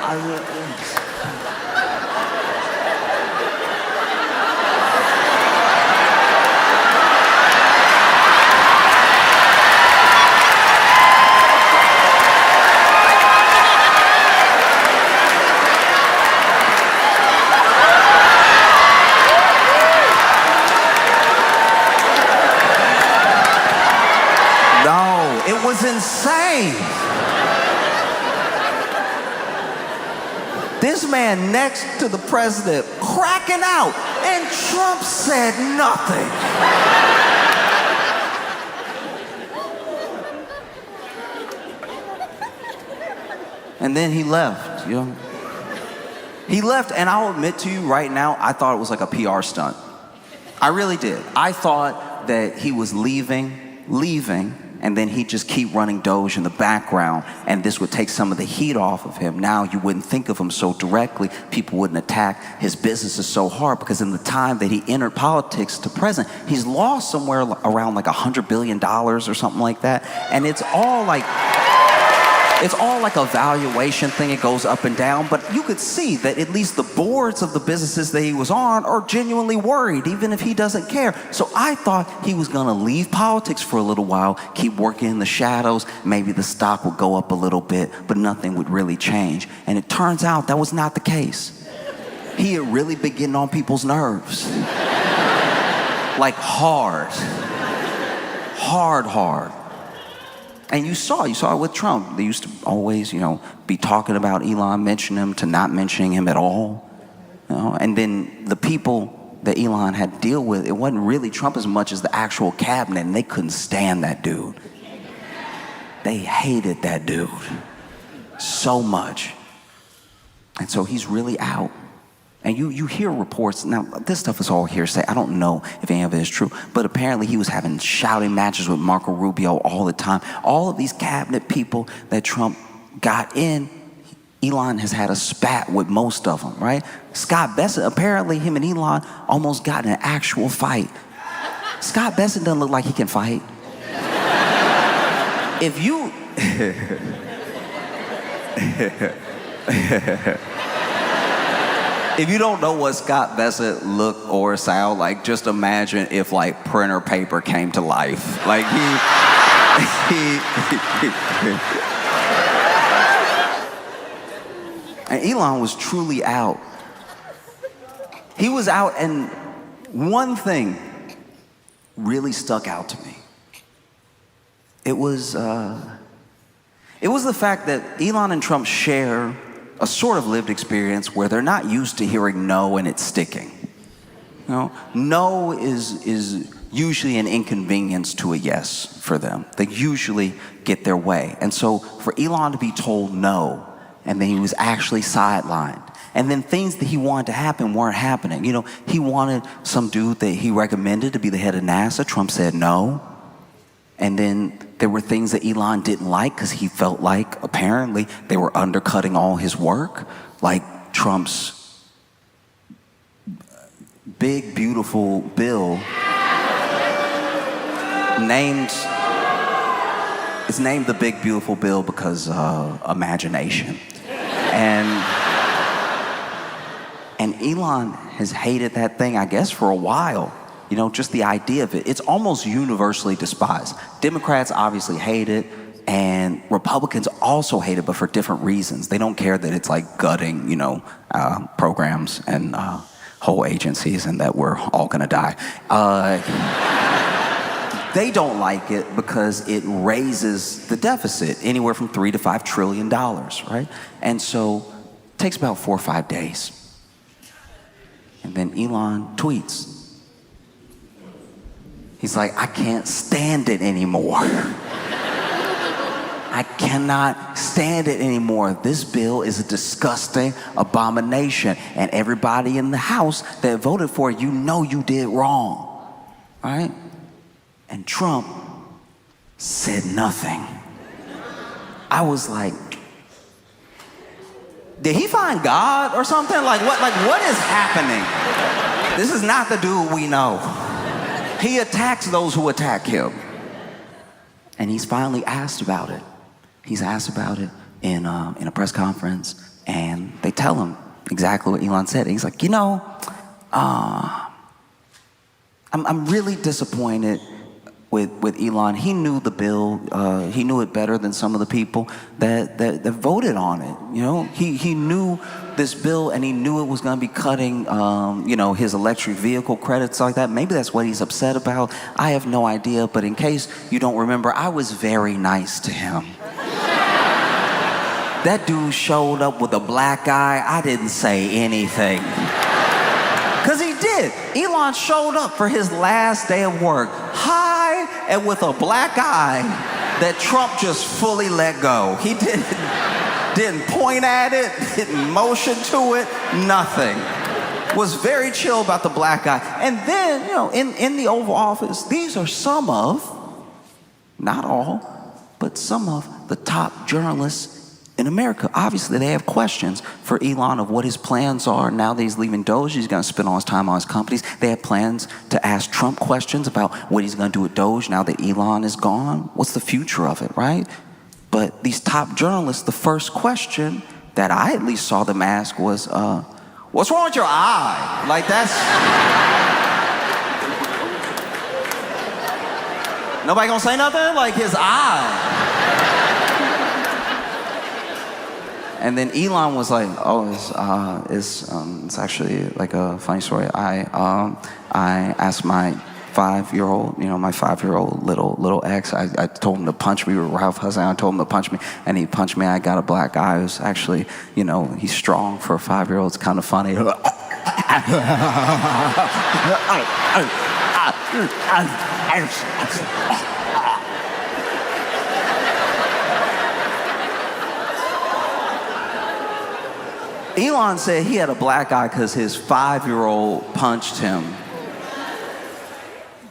it was insane. This man next to the president cracking out, and Trump said nothing. And then he left, you know. He left, and I'll admit to you right now, I thought it was like a PR stunt. I really did. I thought that he was leaving, and then he'd just keep running Doge in the background, and this would take some of the heat off of him. Now you wouldn't think of him so directly. People wouldn't attack his businesses so hard, because in the time that he entered politics to president, he's lost somewhere around like $100 billion or something like that. And it's all like a valuation thing. It goes up and down, but you could see that at least the boards of the businesses that he was on are genuinely worried, even if he doesn't care. So I thought he was gonna leave politics for a little while, keep working in the shadows, maybe the stock would go up a little bit, but nothing would really change. And it turns out that was not the case. He had really been getting on people's nerves. Like hard. And you saw it with Trump. They used to always, be talking about Elon, mentioning him, to not mentioning him at all. And then the people that Elon had to deal with, it wasn't really Trump as much as the actual cabinet, and they couldn't stand that dude. They hated that dude so much. And so he's really out. And you hear reports, now this stuff is all hearsay, I don't know if any of it is true, but apparently he was having shouting matches with Marco Rubio all the time. All of these cabinet people that Trump got in, Elon has had a spat with most of them, right? Scott Bessent, apparently him and Elon almost got in an actual fight. Scott Bessent doesn't look like he can fight. If you... If you don't know what Scott Bessent look or sound like, just imagine if like printer paper came to life. Like and Elon was truly out. He was out, and one thing really stuck out to me. It was the fact that Elon and Trump share a sort of lived experience where they're not used to hearing no and it's sticking. No is usually an inconvenience to a yes for them. They usually get their way. And so for Elon to be told no, and then he was actually sidelined, and then things that he wanted to happen weren't happening. He wanted some dude that he recommended to be the head of NASA. Trump said no. And then there were things that Elon didn't like because he felt like, apparently, they were undercutting all his work. Like Trump's big, beautiful bill it's named the Big, Beautiful Bill because imagination. And Elon has hated that thing, I guess, for a while. Just the idea of it. It's almost universally despised. Democrats obviously hate it, and Republicans also hate it, but for different reasons. They don't care that it's like gutting, programs and whole agencies, and that we're all gonna die. They don't like it because it raises the deficit anywhere from $3 to $5 trillion, right? And so it takes about 4 or 5 days. And then Elon tweets. He's like, I can't stand it anymore. I cannot stand it anymore. This bill is a disgusting abomination. And everybody in the House that voted for it, you did wrong. Right? And Trump said nothing. I was like, did he find God or something? Like what is happening? This is not the dude we know. He attacks those who attack him. And he's finally asked about it. He's asked about it in a press conference, and they tell him exactly what Elon said. And he's like, I'm really disappointed with Elon. He knew the bill. He knew it better than some of the people that voted on it. He knew this bill, and he knew it was going to be cutting, his electric vehicle credits like that. Maybe that's what he's upset about. I have no idea. But in case you don't remember, I was very nice to him. That dude showed up with a black eye. I didn't say anything. Because he did. Elon showed up for his last day of work, high and with a black eye that Trump just fully let go. He didn't point at it, didn't motion to it, nothing. Was very chill about the black eye. And then, you know, in the Oval Office, these are some of, not all, but some of the top journalists in America. Obviously, they have questions for Elon of what his plans are. Now that he's leaving Doge, he's going to spend all his time on his companies. They have plans to ask Trump questions about what he's going to do with Doge now that Elon is gone. What's the future of it, right? But these top journalists, the first question that I at least saw them ask was, what's wrong with your eye? Like, that's... Nobody gonna say nothing? Like, his eye. And then Elon was like, "Oh, it's actually like a funny story. I asked my 5-year-old, you know, my 5-year-old little ex. I told him to punch me. We were Ralph Hussein. I told him to punch me, and he punched me. I got a black eye. It was actually, you know, he's strong for a 5-year-old. It's kind of funny." Elon said he had a black eye because his 5-year-old punched him.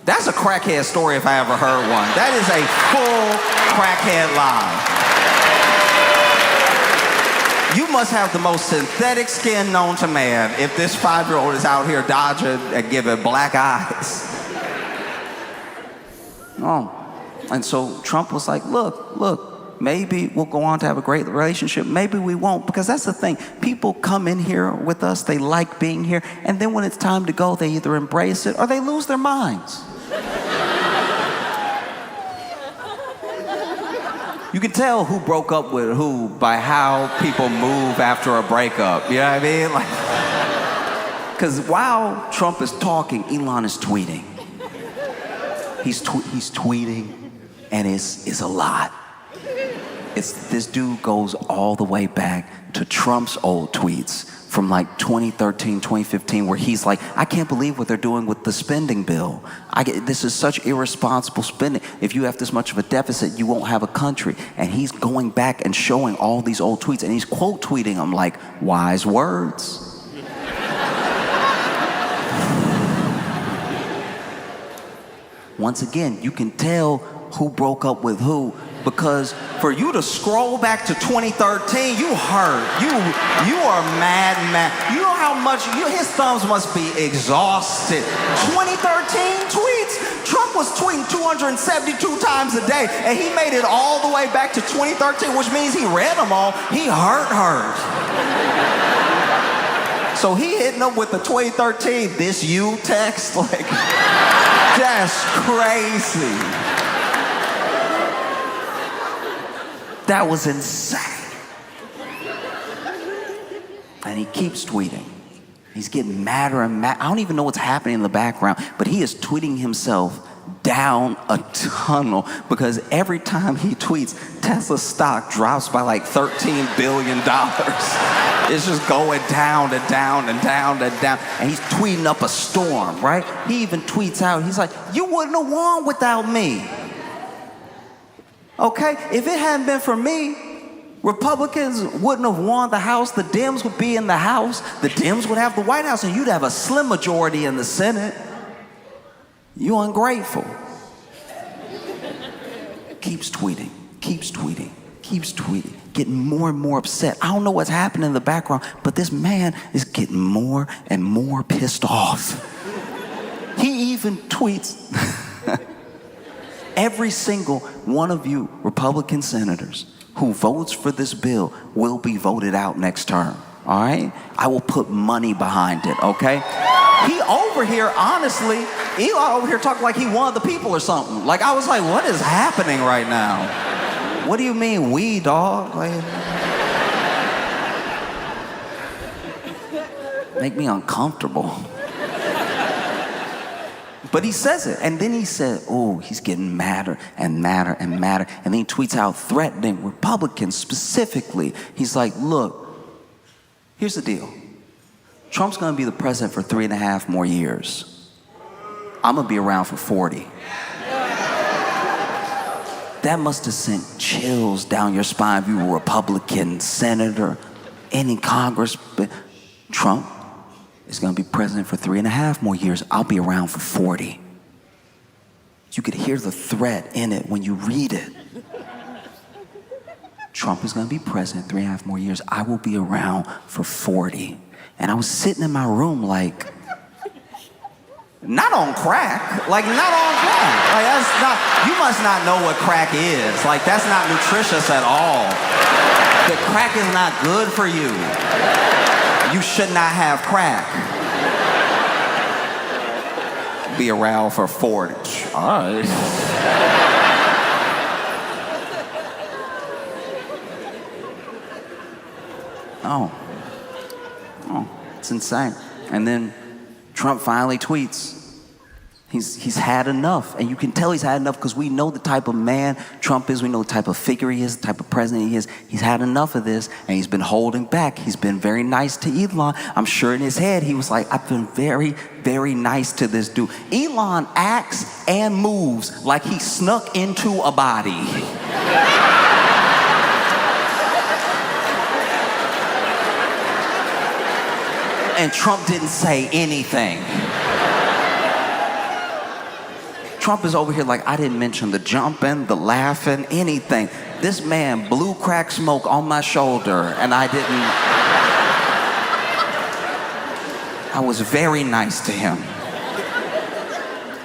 That's a crackhead story if I ever heard one. That is a full crackhead lie. You must have the most synthetic skin known to man if this 5-year-old is out here dodging and giving black eyes. Oh. And so Trump was like, look, maybe we'll go on to have a great relationship. Maybe we won't, because that's the thing. People come in here with us, they like being here, and then when it's time to go, they either embrace it or they lose their minds. You can tell who broke up with who by how people move after a breakup. You know what I mean? Like, because while Trump is talking, Elon is tweeting. He's tweeting, and it's a lot. This dude goes all the way back to Trump's old tweets from like 2013, 2015, where he's like, I can't believe what they're doing with the spending bill. This is such irresponsible spending. If you have this much of a deficit, you won't have a country. And he's going back and showing all these old tweets, and he's quote tweeting them like wise words. Once again, you can tell who broke up with who, because for you to scroll back to 2013, you hurt. You are mad. You know how much his thumbs must be exhausted. 2013 tweets. Trump was tweeting 272 times a day, and he made it all the way back to 2013, which means he read them all. He hurt. So he hitting up with the 2013 "this you" text, like, that's crazy. That was insane. And he keeps tweeting. He's getting madder and madder. I don't even know what's happening in the background, but he is tweeting himself down a tunnel, because every time he tweets, Tesla stock drops by like $13 billion. It's just going down and down and down and down. And he's tweeting up a storm, right? He even tweets out, he's like, you wouldn't have won without me. Okay, if it hadn't been for me, Republicans wouldn't have won the House. The Dems would be in the House. The Dems would have the White House, and you'd have a slim majority in the Senate. You ungrateful. Keeps tweeting, getting more and more upset. I don't know what's happening in the background, but this man is getting more and more pissed off. He even tweets, every single one of you Republican senators who votes for this bill will be voted out next term, all right? I will put money behind it, okay? He over here, honestly, Eli over here talking like he won the people or something. Like, I was like, what is happening right now? What do you mean, we, dog? Like, make me uncomfortable. But he says it, and then he said, oh, he's getting madder and madder and madder. And then he tweets out threatening Republicans specifically. He's like, look, here's the deal. Trump's gonna be the president for 3.5 more years. I'm gonna be around for 40. That must have sent chills down your spine if you were a Republican, senator, any Congress. Trump is gonna be president for 3.5 more years. I'll be around for 40. You could hear the threat in it when you read it. Trump is gonna be president 3.5 more years. I will be around for 40. And I was sitting in my room like, not on crack, like not on crack. Like that's not, you must not know what crack is. Like that's not nutritious at all. The crack is not good for you. You should not have crack. Be around for 40. All right. Oh, it's insane. And then Trump finally tweets. He's had enough. And you can tell he's had enough because we know the type of man Trump is. We know the type of figure he is, the type of president he is. He's had enough of this, and he's been holding back. He's been very nice to Elon. I'm sure in his head he was like, I've been very, very nice to this dude. Elon acts and moves like he snuck into a body. And Trump didn't say anything. Trump is over here like, I didn't mention the jumping, the laughing, anything. This man blew crack smoke on my shoulder, and I didn't. I was very nice to him.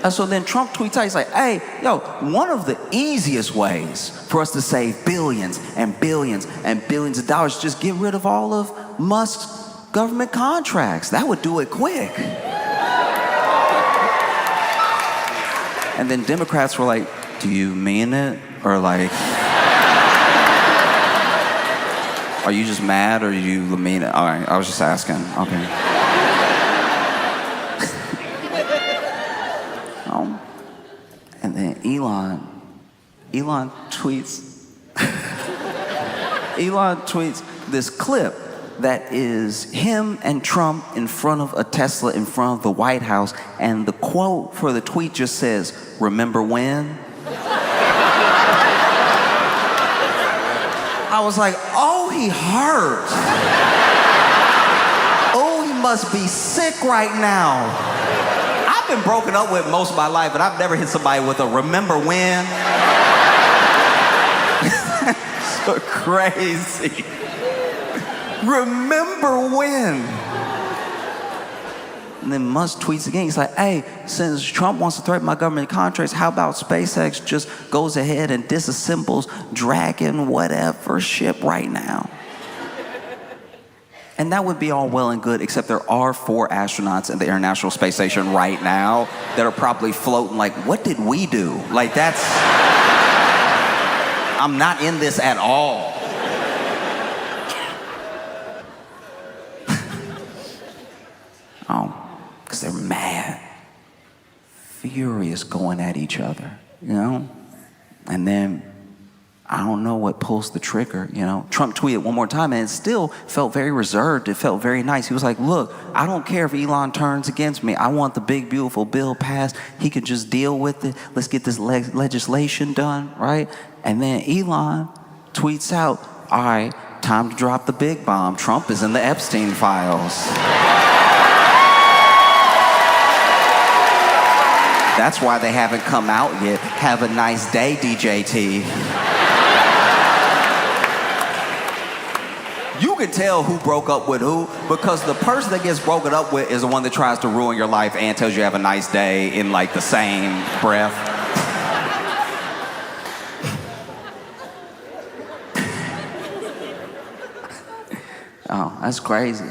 And so then Trump tweets out, he's like, hey, yo, one of the easiest ways for us to save billions and billions and billions of dollars is just get rid of all of Musk's government contracts. That would do it quick. And then Democrats were like, do you mean it? Or like, are you just mad or you mean it? All right, I was just asking. Okay. And then Elon tweets, Elon tweets this clip that is him and Trump in front of a Tesla in front of the White House, and the quote for the tweet just says, remember when? I was like, oh, he hurt. Oh, he must be sick right now. I've been broken up with most of my life, but I've never hit somebody with a remember when. So crazy. Remember when? And then Musk tweets again. He's like, hey, since Trump wants to threaten my government contracts, how about SpaceX just goes ahead and disassembles Dragon whatever ship right now? And that would be all well and good, except there are 4 astronauts in the International Space Station right now that are probably floating like, what did we do? Like that's, I'm not in this at all. Because they're mad, furious, going at each other, you know? And then, I don't know what pulls the trigger, you know? Trump tweeted one more time, and it still felt very reserved. It felt very nice. He was like, look, I don't care if Elon turns against me. I want the big, beautiful bill passed. He can just deal with it. Let's get this legislation done, right? And then Elon tweets out, all right, time to drop the big bomb. Trump is in the Epstein files. That's why they haven't come out yet. Have a nice day, DJT. You can tell who broke up with who, because the person that gets broken up with is the one that tries to ruin your life and tells you have a nice day in like the same breath. Oh, that's crazy.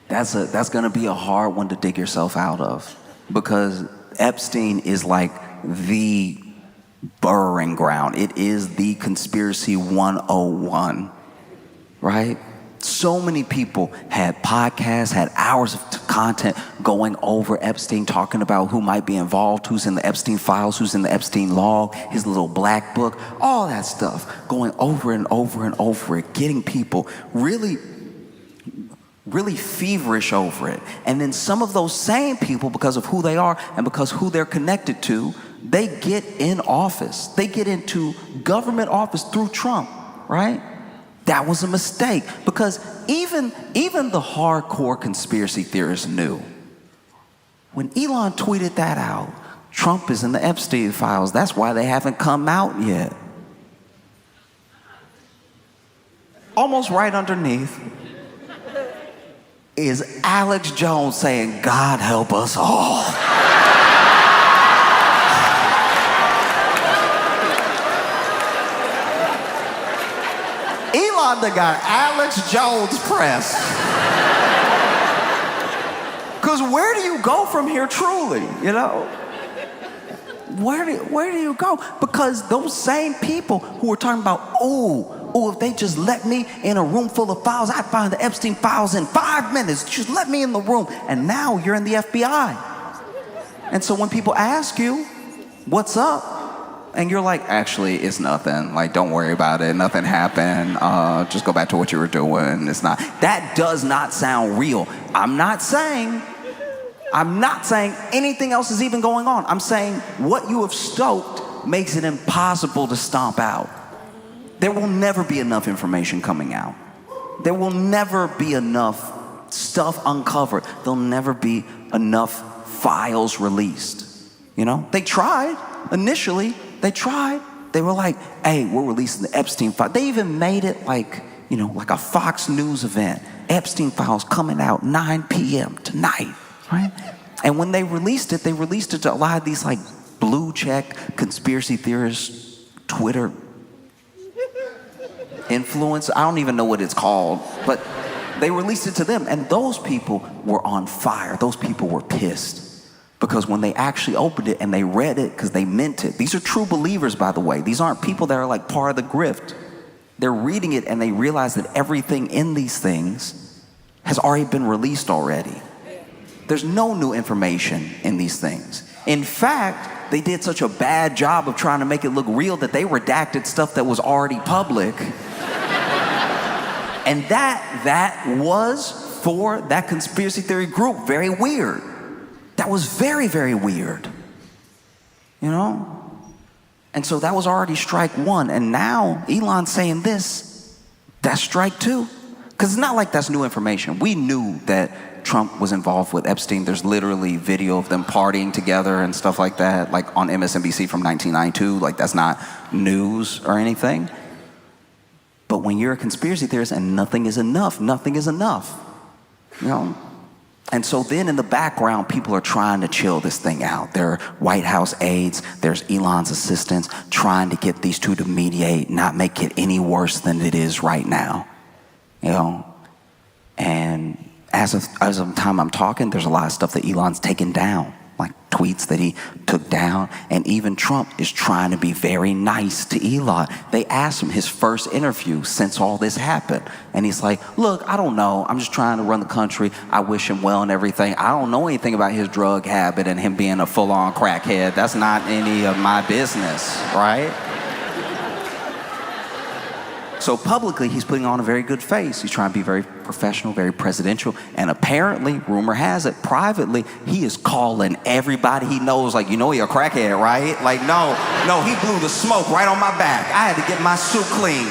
That's gonna be a hard one to dig yourself out of, because Epstein is like the burying ground. It is the conspiracy 101, right? So many people had podcasts, had hours of content going over Epstein, talking about who might be involved, who's in the Epstein files, who's in the Epstein log, his little black book, all that stuff, going over and over and over it, getting people really feverish over it. And then some of those same people, because of who they are and because who they're connected to, they get in office. They get into government office through Trump, right? That was a mistake, because even the hardcore conspiracy theorists knew. When Elon tweeted that out, Trump is in the Epstein files. That's why they haven't come out yet. Almost right underneath is Alex Jones saying, "God help us all." Elon done got Alex Jones press. Because where do you go from here truly, you know? Where do you go? Because those same people who were talking about, if they just let me in a room full of files, I'd find the Epstein files in 5 minutes. Just let me in the room. And now you're in the FBI. And so when people ask you, what's up? And you're like, actually, it's nothing. Like, don't worry about it. Nothing happened. Just go back to what you were doing. It's not. That does not sound real. I'm not saying anything else is even going on. I'm saying what you have stoked makes it impossible to stomp out. There will never be enough information coming out. There will never be enough stuff uncovered. There'll never be enough files released. You know, they tried initially. They tried. They were like, "Hey, we're releasing the Epstein file." They even made it like a Fox News event. Epstein files coming out 9 p.m. tonight, right? And when they released it to a lot of these like blue check conspiracy theorists, Twitter influence. I don't even know what it's called, but they released it to them. And those people were on fire. Those people were pissed. Because when they actually opened it and they read it, because they meant it. These are true believers, by the way. These aren't people that are like part of the grift. They're reading it and they realize that everything in these things has already been released already. There's no new information in these things. In fact, they did such a bad job of trying to make it look real that they redacted stuff that was already public. And that was, for that conspiracy theory group, very weird. That was very, very weird, you know? And so that was already strike one. And now Elon's saying this, that's strike two. Because it's not like that's new information. We knew that Trump was involved with Epstein. There's literally video of them partying together and stuff like that, like on MSNBC from 1992. Like, that's not news or anything. But when you're a conspiracy theorist and nothing is enough, you know? And so then in the background, people are trying to chill this thing out. There are White House aides, there's Elon's assistants trying to get these two to mediate, not make it any worse than it is right now. You know? And as of the time I'm talking, there's a lot of stuff that Elon's taken down, like tweets that he took down. And even Trump is trying to be very nice to Elon. They asked him his first interview since all this happened. And he's like, "Look, I don't know. I'm just trying to run the country. I wish him well and everything. I don't know anything about his drug habit and him being a full-on crackhead. That's not any of my business," right? So publicly, he's putting on a very good face. He's trying to be very professional, very presidential. And apparently, rumor has it, privately, he is calling everybody he knows, like, "You know you're a crackhead, right?" Like, no, he blew the smoke right on my back. I had to get my suit cleaned.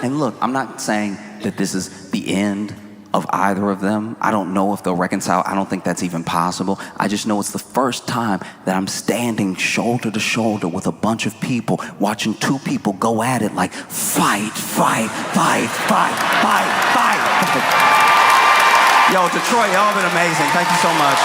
And look, I'm not saying that this is the end of either of them. I don't know if they'll reconcile. I don't think that's even possible. I just know it's the first time that I'm standing shoulder to shoulder with a bunch of people, watching two people go at it like, fight. Yo, Detroit, y'all been amazing. Thank you so much.